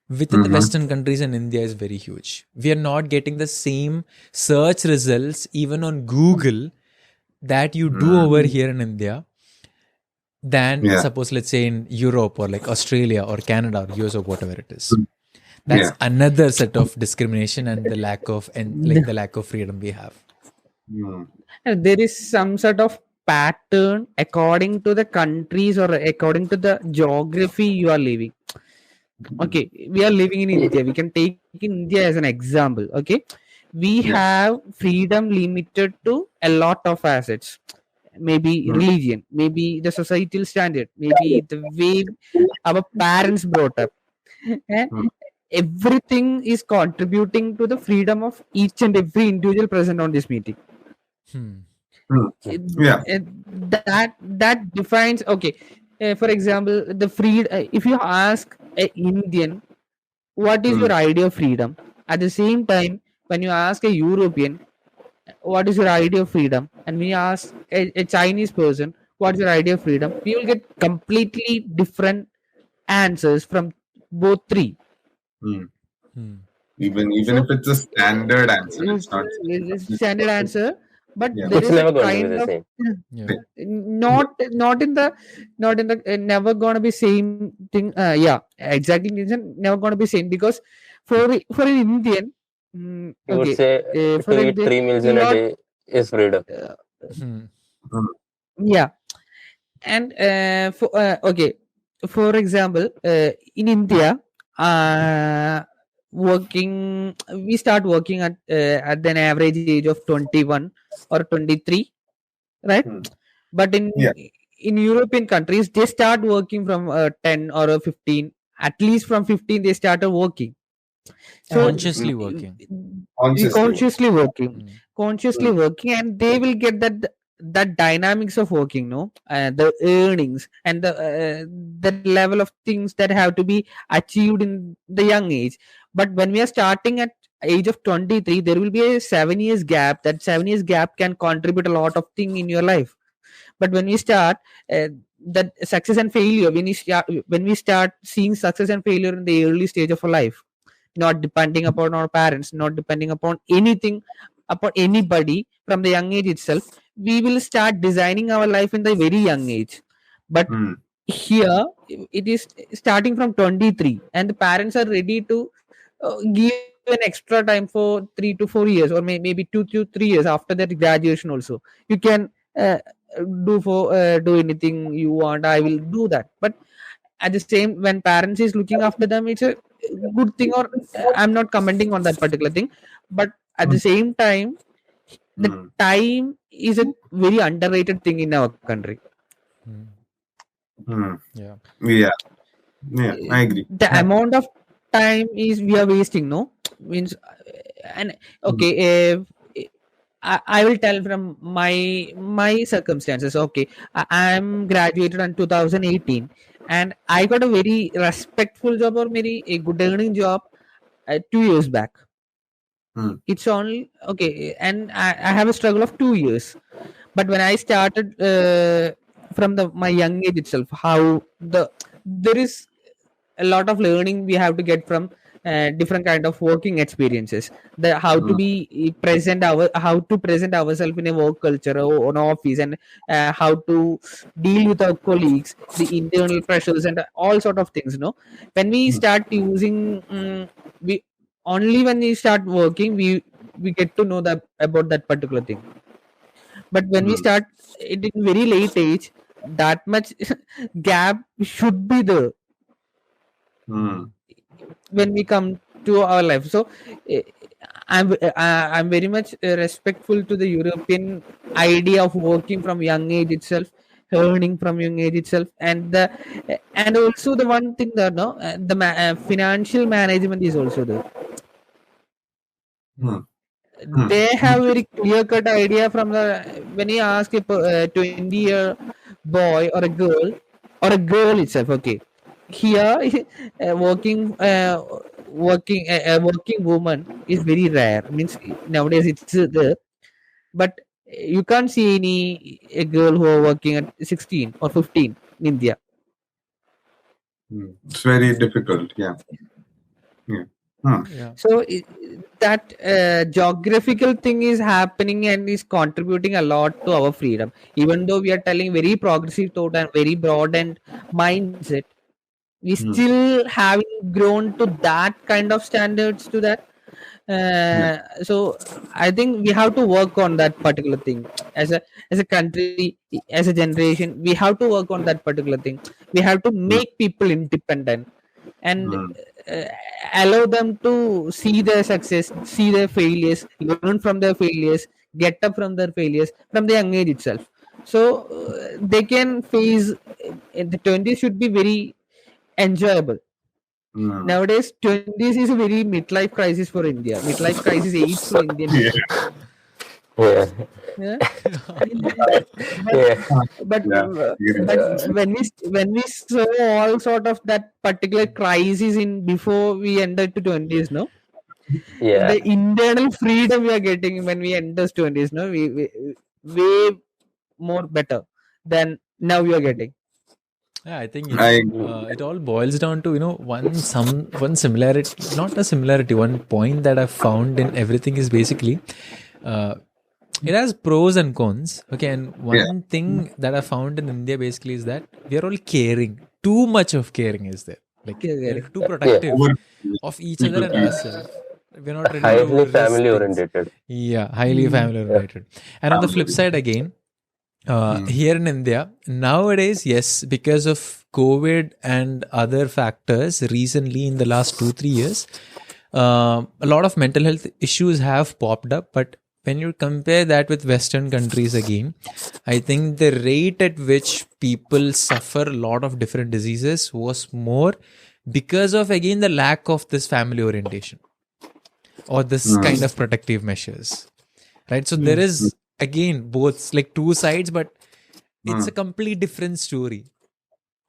within the Western countries and India is very huge. We are not getting the same search results even on Google that you do over here in India than suppose, let's say, in Europe or like Australia or Canada or US or whatever it is. That's another set of discrimination and the lack of freedom we have. There is some sort of pattern according to the countries or according to the geography you are living. Okay, we are living in India. We can take India as an example. Okay, we have freedom limited to a lot of assets. Maybe religion, maybe the societal standard, maybe the way our parents brought up. Everything is contributing to the freedom of each and every individual present on this meeting. That defines, okay, for example, the if you ask an Indian what is your idea of freedom, at the same time when you ask a European what is your idea of freedom, and when you ask a Chinese person what's your idea of freedom, we will get completely different answers from both three. Even if it's a standard answer, it's not standard answer, but there it's is never a going to be kind the of same. not in the never gonna be same thing. Exactly, never gonna be same, because for an Indian, You would say for to an eat Indian, 3 meals in a day is freedom. And for example, in India, we start working at an average age of 21 or 23, right? But in European countries, they start working from 10 or 15. At least from 15 they started working. So Consciously working, and they will get that dynamics of working, no, the earnings and the level of things that have to be achieved in the young age. But when we are starting at age of 23, there will be a 7 years gap. That 7 years gap can contribute a lot of thing in your life. But when we start that success and failure, when we start seeing success and failure in the early stage of our life, not depending upon our parents, not depending upon anything, upon anybody, from the young age itself, we will start designing our life in the very young age. But here it is starting from 23, and the parents are ready to give an extra time for 3 to 4 years, or maybe 2 to 3 years after that graduation also. You can do anything you want, I will do that. But at the same, when parents is looking after them, it's a good thing. Or I'm not commenting on that particular thing, but at the same time, the time is a very underrated thing in our country. Yeah. Yeah, I agree. The amount of time is we are wasting, no, means. And okay, I will tell from my circumstances. Okay, I'm graduated in 2018, and I got a very respectful job, or maybe a good earning job 2 years back. It's only okay, and I have a struggle of 2 years. But when I started from my young age itself, how there is a lot of learning we have to get from different kind of working experiences. The how to be how to present ourselves in a work culture or an office, and how to deal with our colleagues, the internal pressures, and all sort of things. No, when we start using, we only when we start working, we get to know that about that particular thing. But when we start it in very late age, that much gap should be there when we come to our life. So I'm very much respectful to the European idea of working from young age itself, earning from young age itself, and also the one thing that the financial management is also there. They have very clear cut idea from when you ask a 20-year boy or a girl itself. Okay, here working woman is very rare. Means nowadays it's there, but you can't see a girl who are working at 16 or 15 in India. It's very difficult. Yeah. So that geographical thing is happening and is contributing a lot to our freedom. Even though we are telling very progressive thought and very broadened mindset, we still haven't grown to that kind of standards to that. So I think we have to work on that particular thing as a country, as a generation. We have to work on that particular thing. We have to make people independent and allow them to see their success, see their failures, learn from their failures, get up from their failures from the young age itself. So they can face the 20s should be very enjoyable. Nowadays 20s is a very midlife crisis for India. Midlife crisis age for Indian people. But when we saw all sort of that particular crisis in before we entered to 20s, no, the internal freedom we are getting when we enter 20s, no, we way more better than now we are getting. Yeah, I think it all boils down to one similarity, not a similarity. One point that I've found in everything is basically it has pros and cons. Okay, and one thing that I found in India basically is that we are all caring. Too much of caring is there. Like we're too protective of each other and ourselves. We're not ready highly to family oriented. Yeah, highly family oriented. And on the flip side again, here in India nowadays, yes, because of COVID and other factors, recently in the last 2-3 years, a lot of mental health issues have popped up. But when you compare that with Western countries again, I think the rate at which people suffer a lot of different diseases was more because of, again, the lack of this family orientation or this kind of protective measures, right? So there is, again, both like two sides, but it's a complete different story.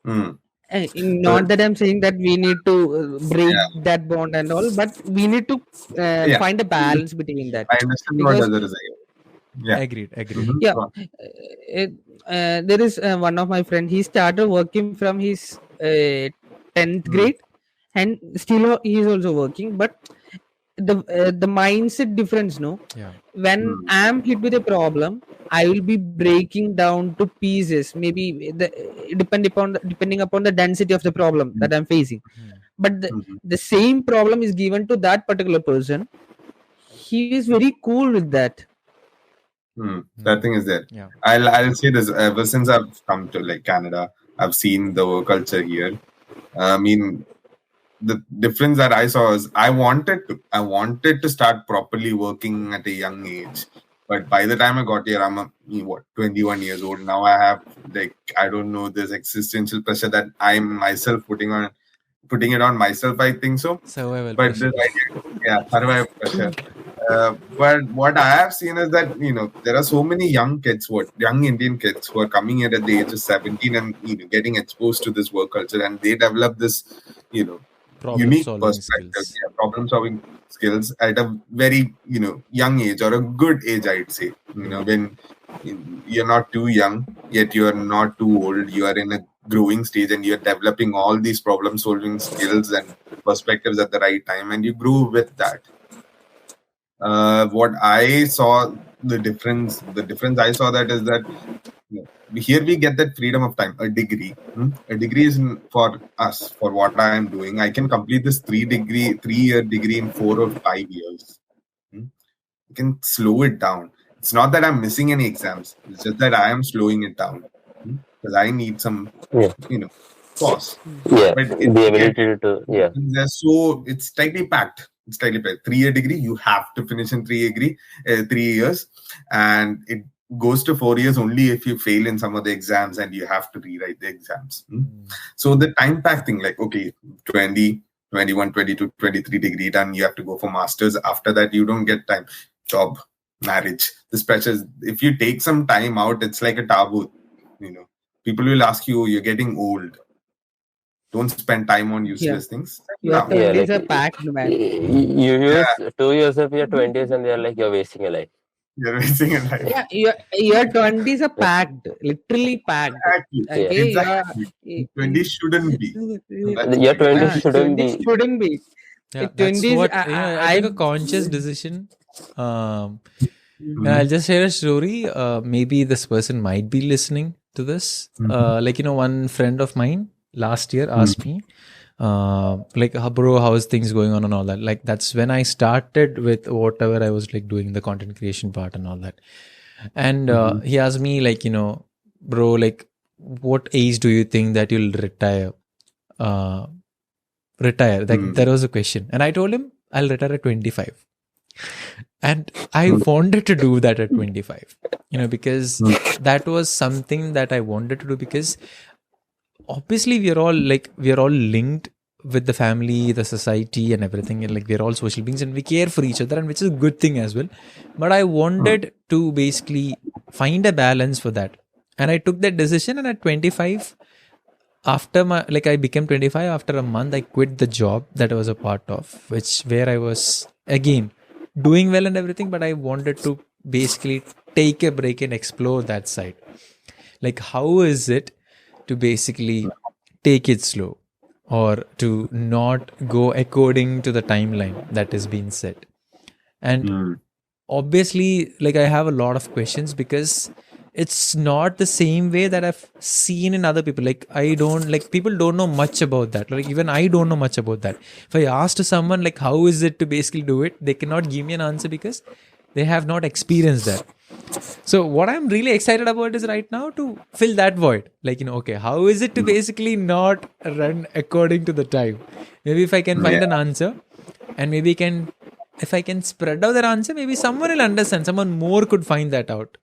Not that I'm saying that we need to break that bond and all, but we need to find a balance between that. I understand what others are saying. Agreed. There is one of my friend. He started working from his 10th grade, and still he is also working. But the mindset difference, no? Yeah. When I'm hit with a problem, I will be breaking down to pieces, maybe depending upon the density of the problem that I'm facing. But the same problem is given to that particular person, he is very cool with that. That thing is there. Yeah. I'll say this. Ever since I've come to like Canada, I've seen the work culture here. I mean, the difference that I saw is I wanted to start properly working at a young age. But by the time I got here, I'm 21 years old now. I have like, I don't know, this existential pressure that I'm myself putting it on myself. I think so. Survival But pressure. survival pressure. But what I have seen is that there are so many young Indian kids who are coming here at the age of 17 and getting exposed to this work culture, and they develop this unique perspective, problem-solving skills at a very young age, or a good age, I'd say. When you're not too young yet you are not too old, you are in a growing stage and you're developing all these problem-solving skills and perspectives at the right time, and you grow with that. What I saw, the difference I saw that is that here we get that freedom of time. A degree is for us, for what I am doing. I can complete this 3-year degree in 4 or 5 years. You can slow it down. It's not that I'm missing any exams. It's just that I am slowing it down because I need some, pause. Yeah, But the ability to, yeah. It's tightly packed. It's tightly packed. 3-year degree, you have to finish in 3 years, and it goes to 4 years only if you fail in some of the exams and you have to rewrite the exams. So the time pack thing, like, okay, 20, 21, 22, 23 degree done, you have to go for masters. After that, you don't get time. Job, marriage, this pressure. If you take some time out, it's like a taboo. People will ask you, you're getting old. Don't spend time on useless things. Your 20s are packed, man. You use 2 years of your 20s and they're like, you're wasting a life. You're wasting a life. Yeah, your 20s are packed, literally packed. Exactly. Okay, Exactly. 20s shouldn't be. Your 20s shouldn't be. Shouldn't be. Yeah, 20s, that's what I took a conscious decision. And I'll just share a story. Maybe this person might be listening to this. One friend of mine last year asked me, bro, how's things going on and all that. Like, that's when I started with whatever I was like doing, the content creation part and all that. And he asked me, like, bro, like, what age do you think that you'll retire? Like, that was a question. And I told him I'll retire at 25. And I wanted to do that at 25, because that was something that I wanted to do, because obviously we are all linked with the family, the society and everything, and like we're all social beings and we care for each other, and which is a good thing as well. But I wanted to basically find a balance for that, and I took that decision. And at 25, after I became 25, after a month I quit the job that I was a part of, where I was again doing well and everything, but I wanted to basically take a break and explore that side. Like, how is it to basically take it slow, or to not go according to the timeline that is being set. And obviously, like, I have a lot of questions, because it's not the same way that I've seen in other people. Like, people don't know much about that. Like, even I don't know much about that. If I ask to someone, like, how is it to basically do it, they cannot give me an answer because they have not experienced that. So what I'm really excited about is right now to fill that void. Like, okay, how is it to basically not run according to the time? Maybe if I can find an answer, and maybe if I can spread out that answer, maybe someone will understand, someone more could find that out.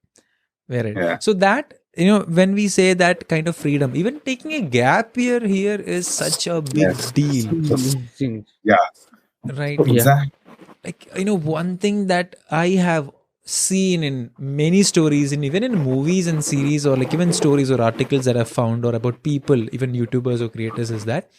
So that, when we say that kind of freedom, even taking a gap year here is such a big deal. Yeah. Right. Exactly. Like, one thing that I have seen in many stories, and even in movies and series, or like even stories or articles that I've found, or about people, even YouTubers or creators, is that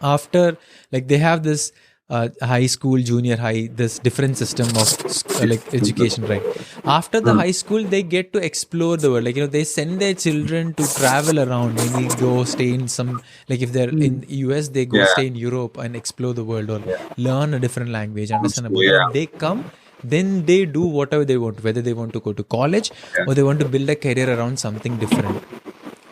after, like, they have this high school, junior high, this different system of like education, right? After the high school, they get to explore the world. Like, they send their children to travel around, maybe go stay in some, like if they're in US, they go Yeah. stay in Europe and explore the world, or learn a different language, understand So, about that. yeah. And they come, then they do whatever they want, whether they want to go to college Yeah. or they want to build a career around something different.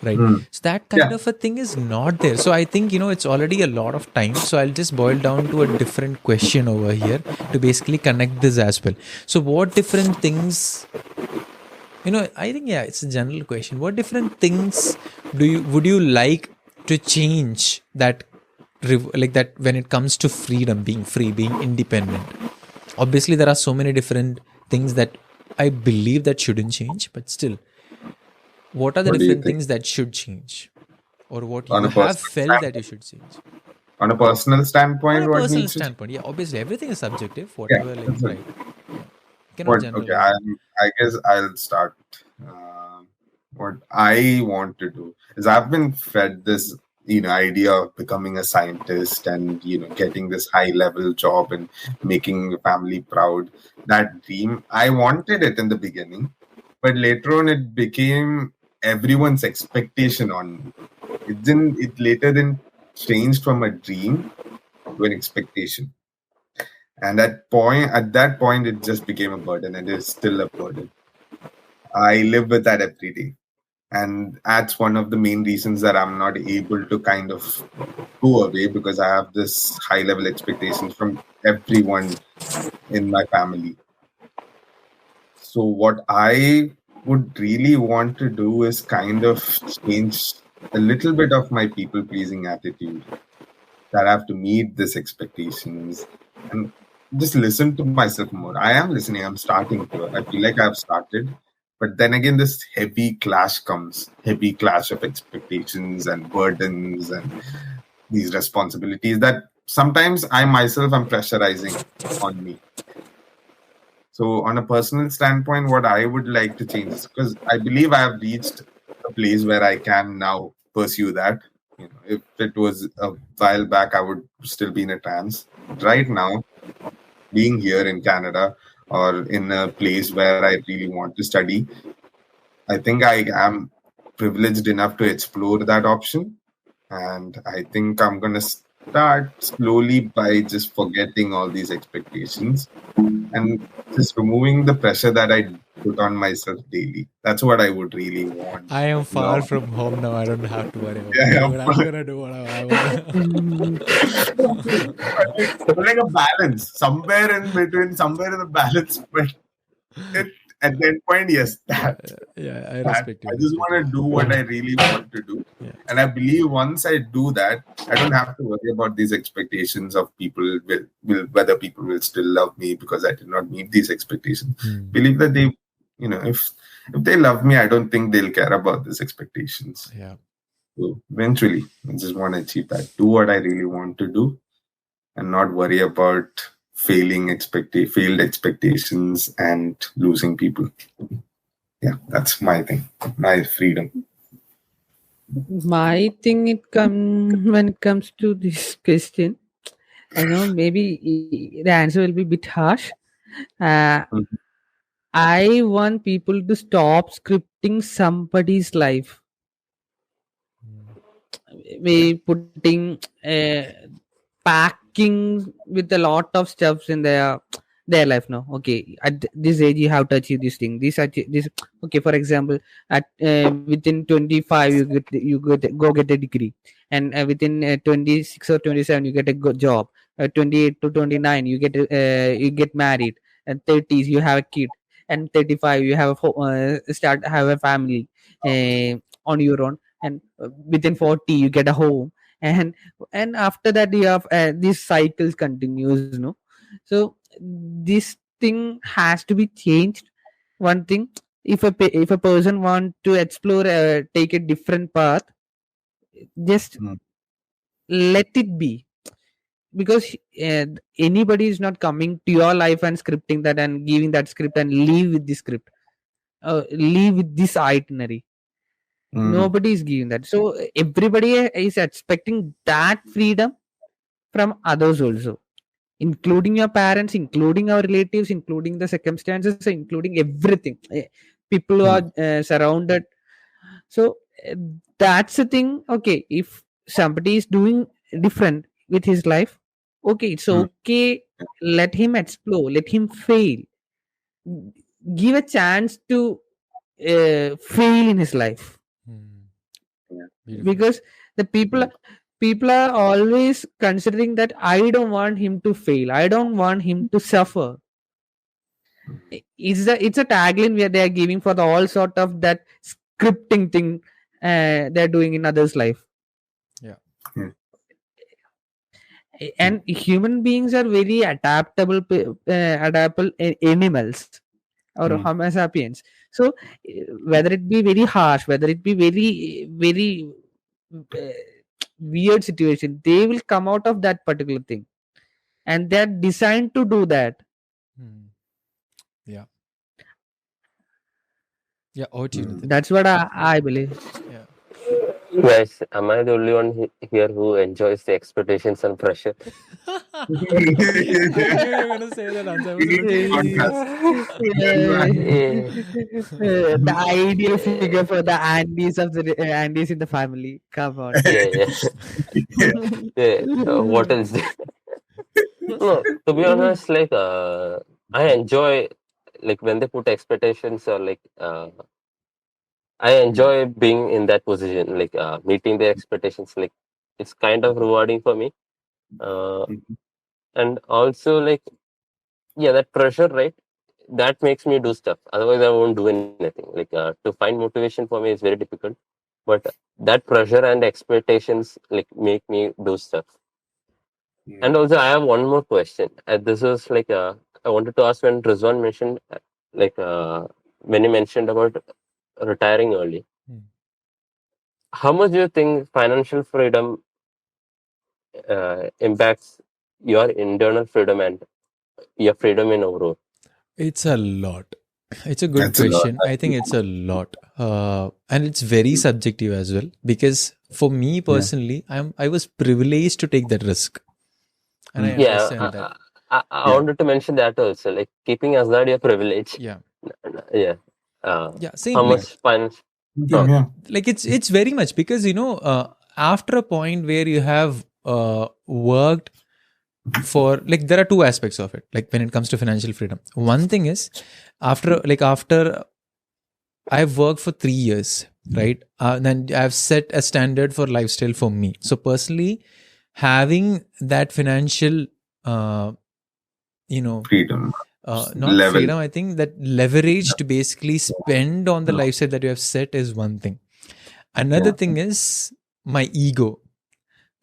Right. So that kind Yeah. of a thing is not there. So I think, it's already a lot of time. So I'll just boil down to a different question over here to basically connect this as well. So what different things, I think, it's a general question. What different things would you like to change that, like that, when it comes to freedom, being free, being independent? Obviously, there are so many different things that I believe that shouldn't change, but still, what are the What do you different think? things that should change, or what On you a have personal felt that you should change? On a personal On standpoint, a what personal needs to standpoint, yeah, obviously everything is subjective. yeah. Whatever, like, That's it. right? Yeah, you cannot What okay, generalize it. I guess I'll start. What I want to do is I've been fed this idea of becoming a scientist and getting this high level job and making your family proud. That dream, I wanted it in the beginning, but later on it became everyone's expectation on me. It later then changed from a dream to an expectation. And at that point, it just became a burden, and it is still a burden. I live with that every day. And that's one of the main reasons that I'm not able to kind of go away, because I have this high level expectations from everyone in my family. So what I would really want to do is kind of change a little bit of my people pleasing attitude, that I have to meet these expectations and just listen to myself more. I am listening. I'm starting to. I feel like I've started. But then again, this heavy clash of expectations and burdens and these responsibilities that sometimes I myself am pressurizing on me. So on a personal standpoint, what I would like to change is, because I believe I have reached a place where I can now pursue that. If it was a while back, I would still be in a trance. Right now, being here in Canada or in a place where I really want to study, I think I am privileged enough to explore that option. And I think I'm going to start slowly by just forgetting all these expectations and just removing the pressure that I put on myself daily. That's what I would really want. I am far from home now. I don't have to worry about Yeah, it. I'm gonna do what I want. like a balance, somewhere in between, somewhere in the balance. But at that point, yes, Yeah, I that respect you. I just want to do what I really want to do. Yeah. And I believe once I do that, I don't have to worry about these expectations of people whether people will still love me because I did not meet these expectations. Believe that they, if they love me, I don't think they'll care about these expectations. Yeah. So eventually, I just want to achieve that. Do what I really want to do, and not worry about failed expectations and losing people. Yeah, that's my thing. My freedom. My thing when it comes to this question, I know maybe the answer will be a bit harsh. Mhm. I want people to stop scripting somebody's life. We putting packing with a lot of stuffs in their life now. Okay, at this age you have to achieve this thing. This. Okay, for example, at within 25 go get a degree, and within 26 or 27 you get a good job. 28 to 29 you get married, and 30s you have a kid, and 35 you have have a family on your own, and within 40 you get a home, and after that you have this cycle continues, no? So this thing has to be changed. One thing, if a person want to explore take a different path, just Mm. let it be, because anybody is not coming to your life and scripting that and giving that script and leave with the script, leave with this itinerary. Nobody is giving that. So everybody is expecting that freedom from others also. including your parents, including our relatives, including the circumstances, including everything. People who are surrounded. So that's the thing. Okay, if somebody is doing different with his life, okay, it's okay. Let him explore. Let him fail. Give a chance to fail in his life, Beautiful. because the people are always considering that I don't want him to fail. I don't want him to suffer. It's a tagline where they are giving for the all sort of that scripting thing they're doing in others' life. Yeah. And human beings are very adaptable animals, or Homo sapiens. So whether it be very harsh, whether it be very weird situation, they will come out of that particular thing, and they're designed to do that. Yeah. Yeah. That's what I believe. Yeah. Guys, am I the only one here who enjoys the expectations and pressure? I knew you were going to say that answer. The ideal figure for the Andes of the Andes in the family. Come on. What else? No, to be honest, like I enjoy like when they put expectations, or like I enjoy being in that position, like meeting the expectations. Like it's kind of rewarding for me, and also like that pressure, right? That makes me do stuff. Otherwise, I won't do anything. Like to find motivation for me is very difficult, but that pressure and expectations like make me do stuff. And also, I have one more question. This is like I wanted to ask when Rizwan mentioned, like when he mentioned about retiring early. How much do you think financial freedom impacts your internal freedom and your freedom in overall? It's a lot. It's a good question. I think it's a lot, and it's very subjective as well. Because for me personally, I was privileged to take that risk, and I understand that. I wanted to mention that also. Like keeping aside your privilege. Yeah. Same. How much finance? Like it's very much, because after a point where you have worked for, like, there are two aspects of it. Like when it comes to financial freedom, one thing is after I've worked for 3 years, right? Then I've set a standard for lifestyle for me. So personally, having that financial freedom, not level. freedom, I think that leverage to basically spend on the lifestyle that you have set is one thing. Another thing is my ego,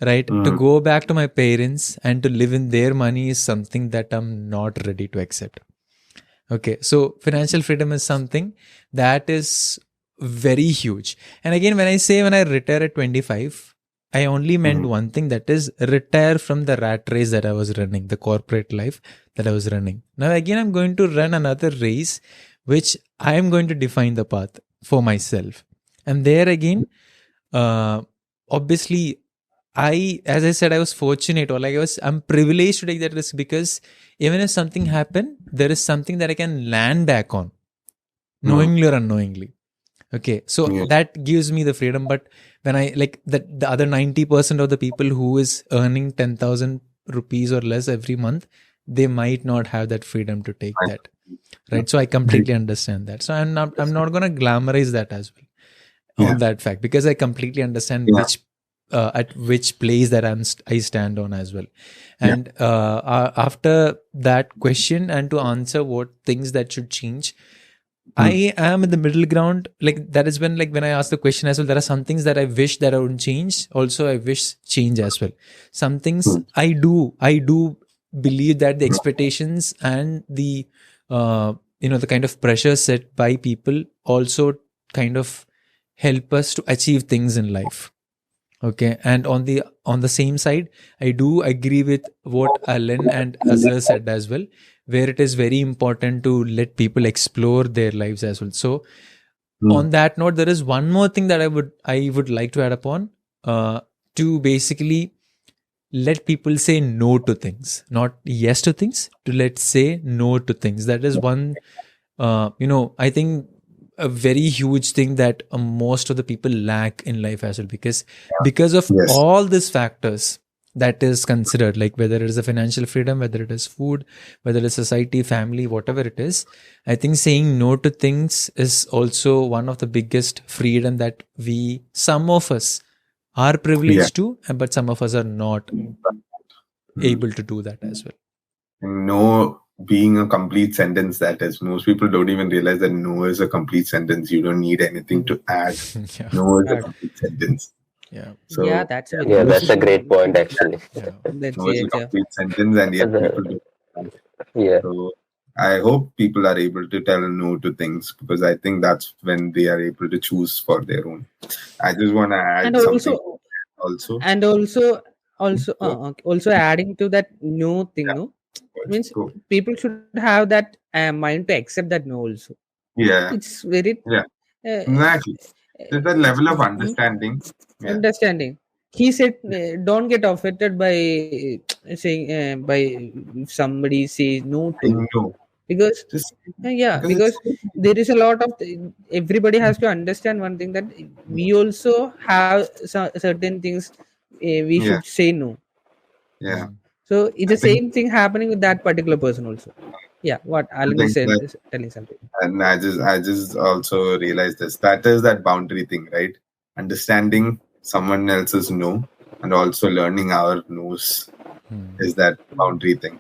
right? To go back to my parents and to live in their money is something that I'm not ready to accept. Okay, so financial freedom is something that is very huge. And again, when I retire at 25, I only meant one thing, that is retire from the rat race that I was running, the corporate life that I was running. Now again, I'm going to run another race, which I am going to define the path for myself. And there again, obviously, as I said, I was fortunate, or like I'm privileged to take that risk, because even if something happened, there is something that I can land back on, knowingly or unknowingly. Okay, so that gives me the freedom. But when I like the other 90% of the people who is earning 10,000 rupees or less every month, they might not have that freedom to take that, right? So I completely understand that. So I'm not going to glamorize that as well, on that fact, because I completely understand at which place that I stand on as well. And after that question, and to answer what things that should change, I am in the middle ground. Like that is when I ask the question as well, there are some things that I wish that I wouldn't change. Also, I wish change as well. Some things I do believe that the expectations and the the kind of pressure set by people also kind of help us to achieve things in life. Okay, and on the same side, I do agree with what Alan and Azhar said as well, where it is very important to let people explore their lives as well. So on that note, there is one more thing that I would like to add upon, to basically let people say no to things, not yes to things, to let's say no to things. That is one, I think a very huge thing that most of the people lack in life as well, because of Yes. all these factors that is considered, like whether it is a financial freedom, whether it is food, whether it's society, family, whatever it is. I think saying no to things is also one of the biggest freedom that some of us are privileged to, but some of us are not able to do that as well. No being a complete sentence, that is. Most people don't even realize that no is a complete sentence. You don't need anything to add. Yeah. No is a complete sentence. Yeah. So, Yeah, that's a very Yeah, that's a beautiful. great point actually. Yeah. That's no is a it. Yeah. complete sentence, and yet The- people do that. yeah. So, I hope people are able to tell no to things, because I think that's when they are able to choose for their own. I just want to And add something also, also. and also, Go, okay, also adding to that no thing, no, means go. people should have that mind to accept that no also. Yeah, It's very yeah, uh, exactly. There's that level of mm, understanding. Yeah, understanding. He said, don't get offended by saying by if somebody says no to saying you, no. because Just yeah, because it's because there is a lot of everybody has to understand one thing, that we also have certain things we yeah, should say no. yeah. So it's I the think same thing happening with that particular person also. Yeah, what I Alan is think that, telling something. and I just also realized this. That is that boundary thing, right? Understanding someone else's no, and also learning our no's, is that boundary thing.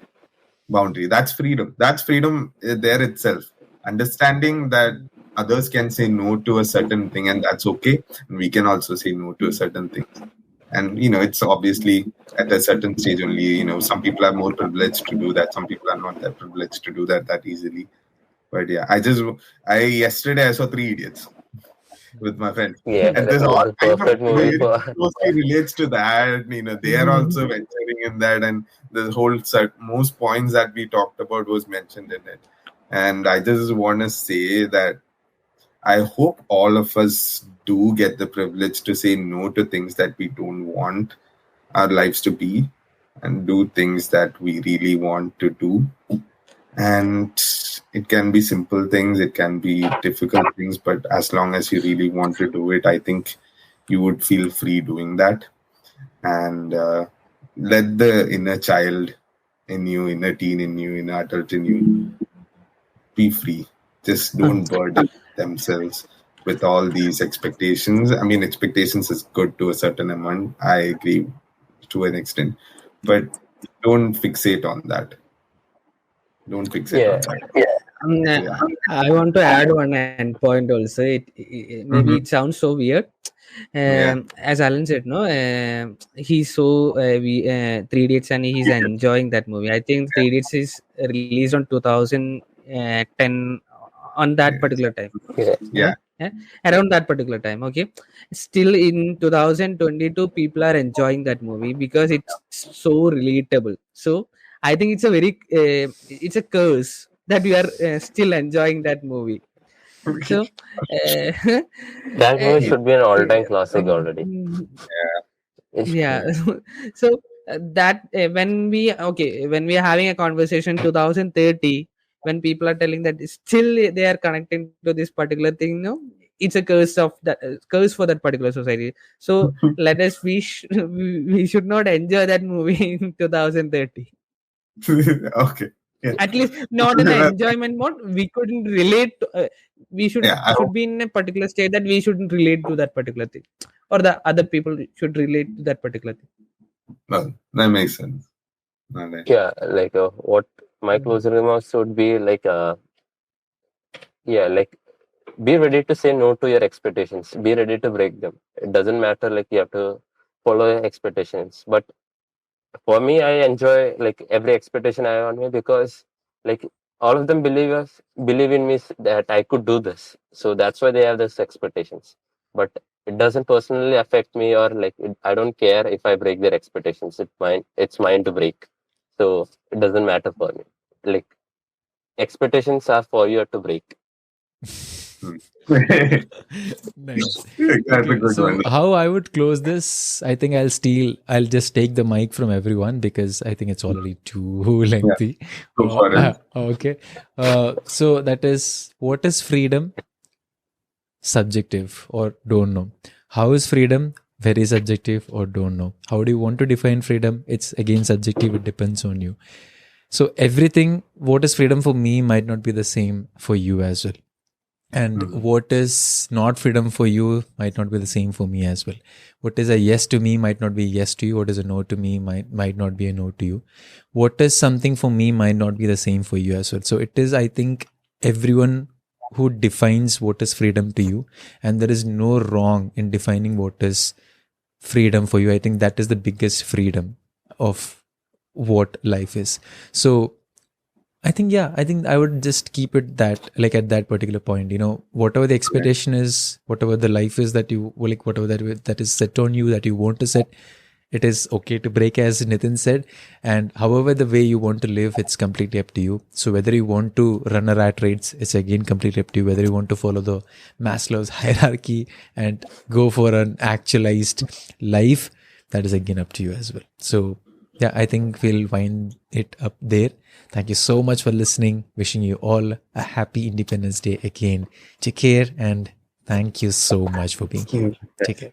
Boundary. That's freedom. That's freedom there itself. Understanding that others can say no to a certain thing, and that's okay. And we can also say no to a certain thing. And it's obviously at a certain stage only. Some people are more privileged to do that. Some people are not that privileged to do that easily. But yeah, I yesterday I saw Three Idiots with my friend, Yeah, and like this all the kind of perfect movie very for closely relates to that. They are also venturing in that, and the whole most points that we talked about was mentioned in it. And I just want to say that I hope all of us do get the privilege to say no to things that we don't want our lives to be, and do things that we really want to do. And it can be simple things, it can be difficult things, but as long as you really want to do it, I think you would feel free doing that. And let the inner child in you, inner teen in you, inner adult in you be free. Just don't burden themselves with all these expectations. I mean, expectations is good to a certain amount. I agree to an extent, but don't fixate on that. Don't fixate on yeah, that. Um, So uh, yeah. I want to add one end point also. Maybe Mm-hmm. it sounds so weird. Yeah. As Alan said, no, he's so Three Idiots and he's enjoying that movie. I think Three Idiots is released on 2010 on that Yes. particular time. yeah, Eh? Yeah. Eh? Around that particular time. Okay, still in 2022, people are enjoying that movie because it's so relatable. So I think it's a it's a curse that we are still enjoying that movie. So, that movie uh, should be an all-time classic already. um, It's, yeah. So that when we are having a conversation 2030, when people are telling that still they are connecting to this particular thing, no, it's a curse of that curse for that particular society. So let us we should not enjoy that movie in 2030. Okay. Yeah. At least not in an enjoyment mode. We couldn't relate to, we Yeah. I should hope. be in a particular state that we shouldn't relate to that particular thing, or the other people should relate to that particular thing. Well, that makes sense. All right. yeah, like what my closing remarks would be like, yeah, like be ready to say no to your expectations. Be ready to break them. It doesn't matter, like you have to follow your expectations. But for me, I enjoy like every expectation I have on me, because like all of them believe in me that I could do this. So that's why they have these expectations. But it doesn't personally affect me, or like I don't care if I break their expectations. It's mine to break. So it doesn't matter for me. Like expectations are for you to break. Nice. That's a Okay, good so one. how I would close this, I think I'll just take the mic from everyone because I think it's already too lengthy. Go for it. Okay. So that is, what is freedom? Subjective or don't know. How is freedom? Very subjective or don't know. How do you want to define freedom? It's again subjective. It depends on you. So everything, what is freedom for me might not be the same for you as well. And what is not freedom for you might not be the same for me as well. What is a yes to me might not be a yes to you. What is a no to me might not be a no to you. What is something for me might not be the same for you as well. So it is, I think, everyone who defines what is freedom to you, and there is no wrong in defining what is freedom for you. I think that is the biggest freedom of what life is. So I think I would just keep it that, like, at that particular point, whatever the expectation is, whatever the life is that you like, whatever that is set on you that you want to set, it is okay to break, as Nitin said. And however the way you want to live, it's completely up to you. So whether you want to run a rat race, it's again completely up to you. Whether you want to follow the Maslow's hierarchy and go for an actualized life, that is again up to you as well. So yeah, I think we'll wind it up there. Thank you so much for listening. Wishing you all a happy Independence Day again. Take care, and thank you so much for being here. Take care.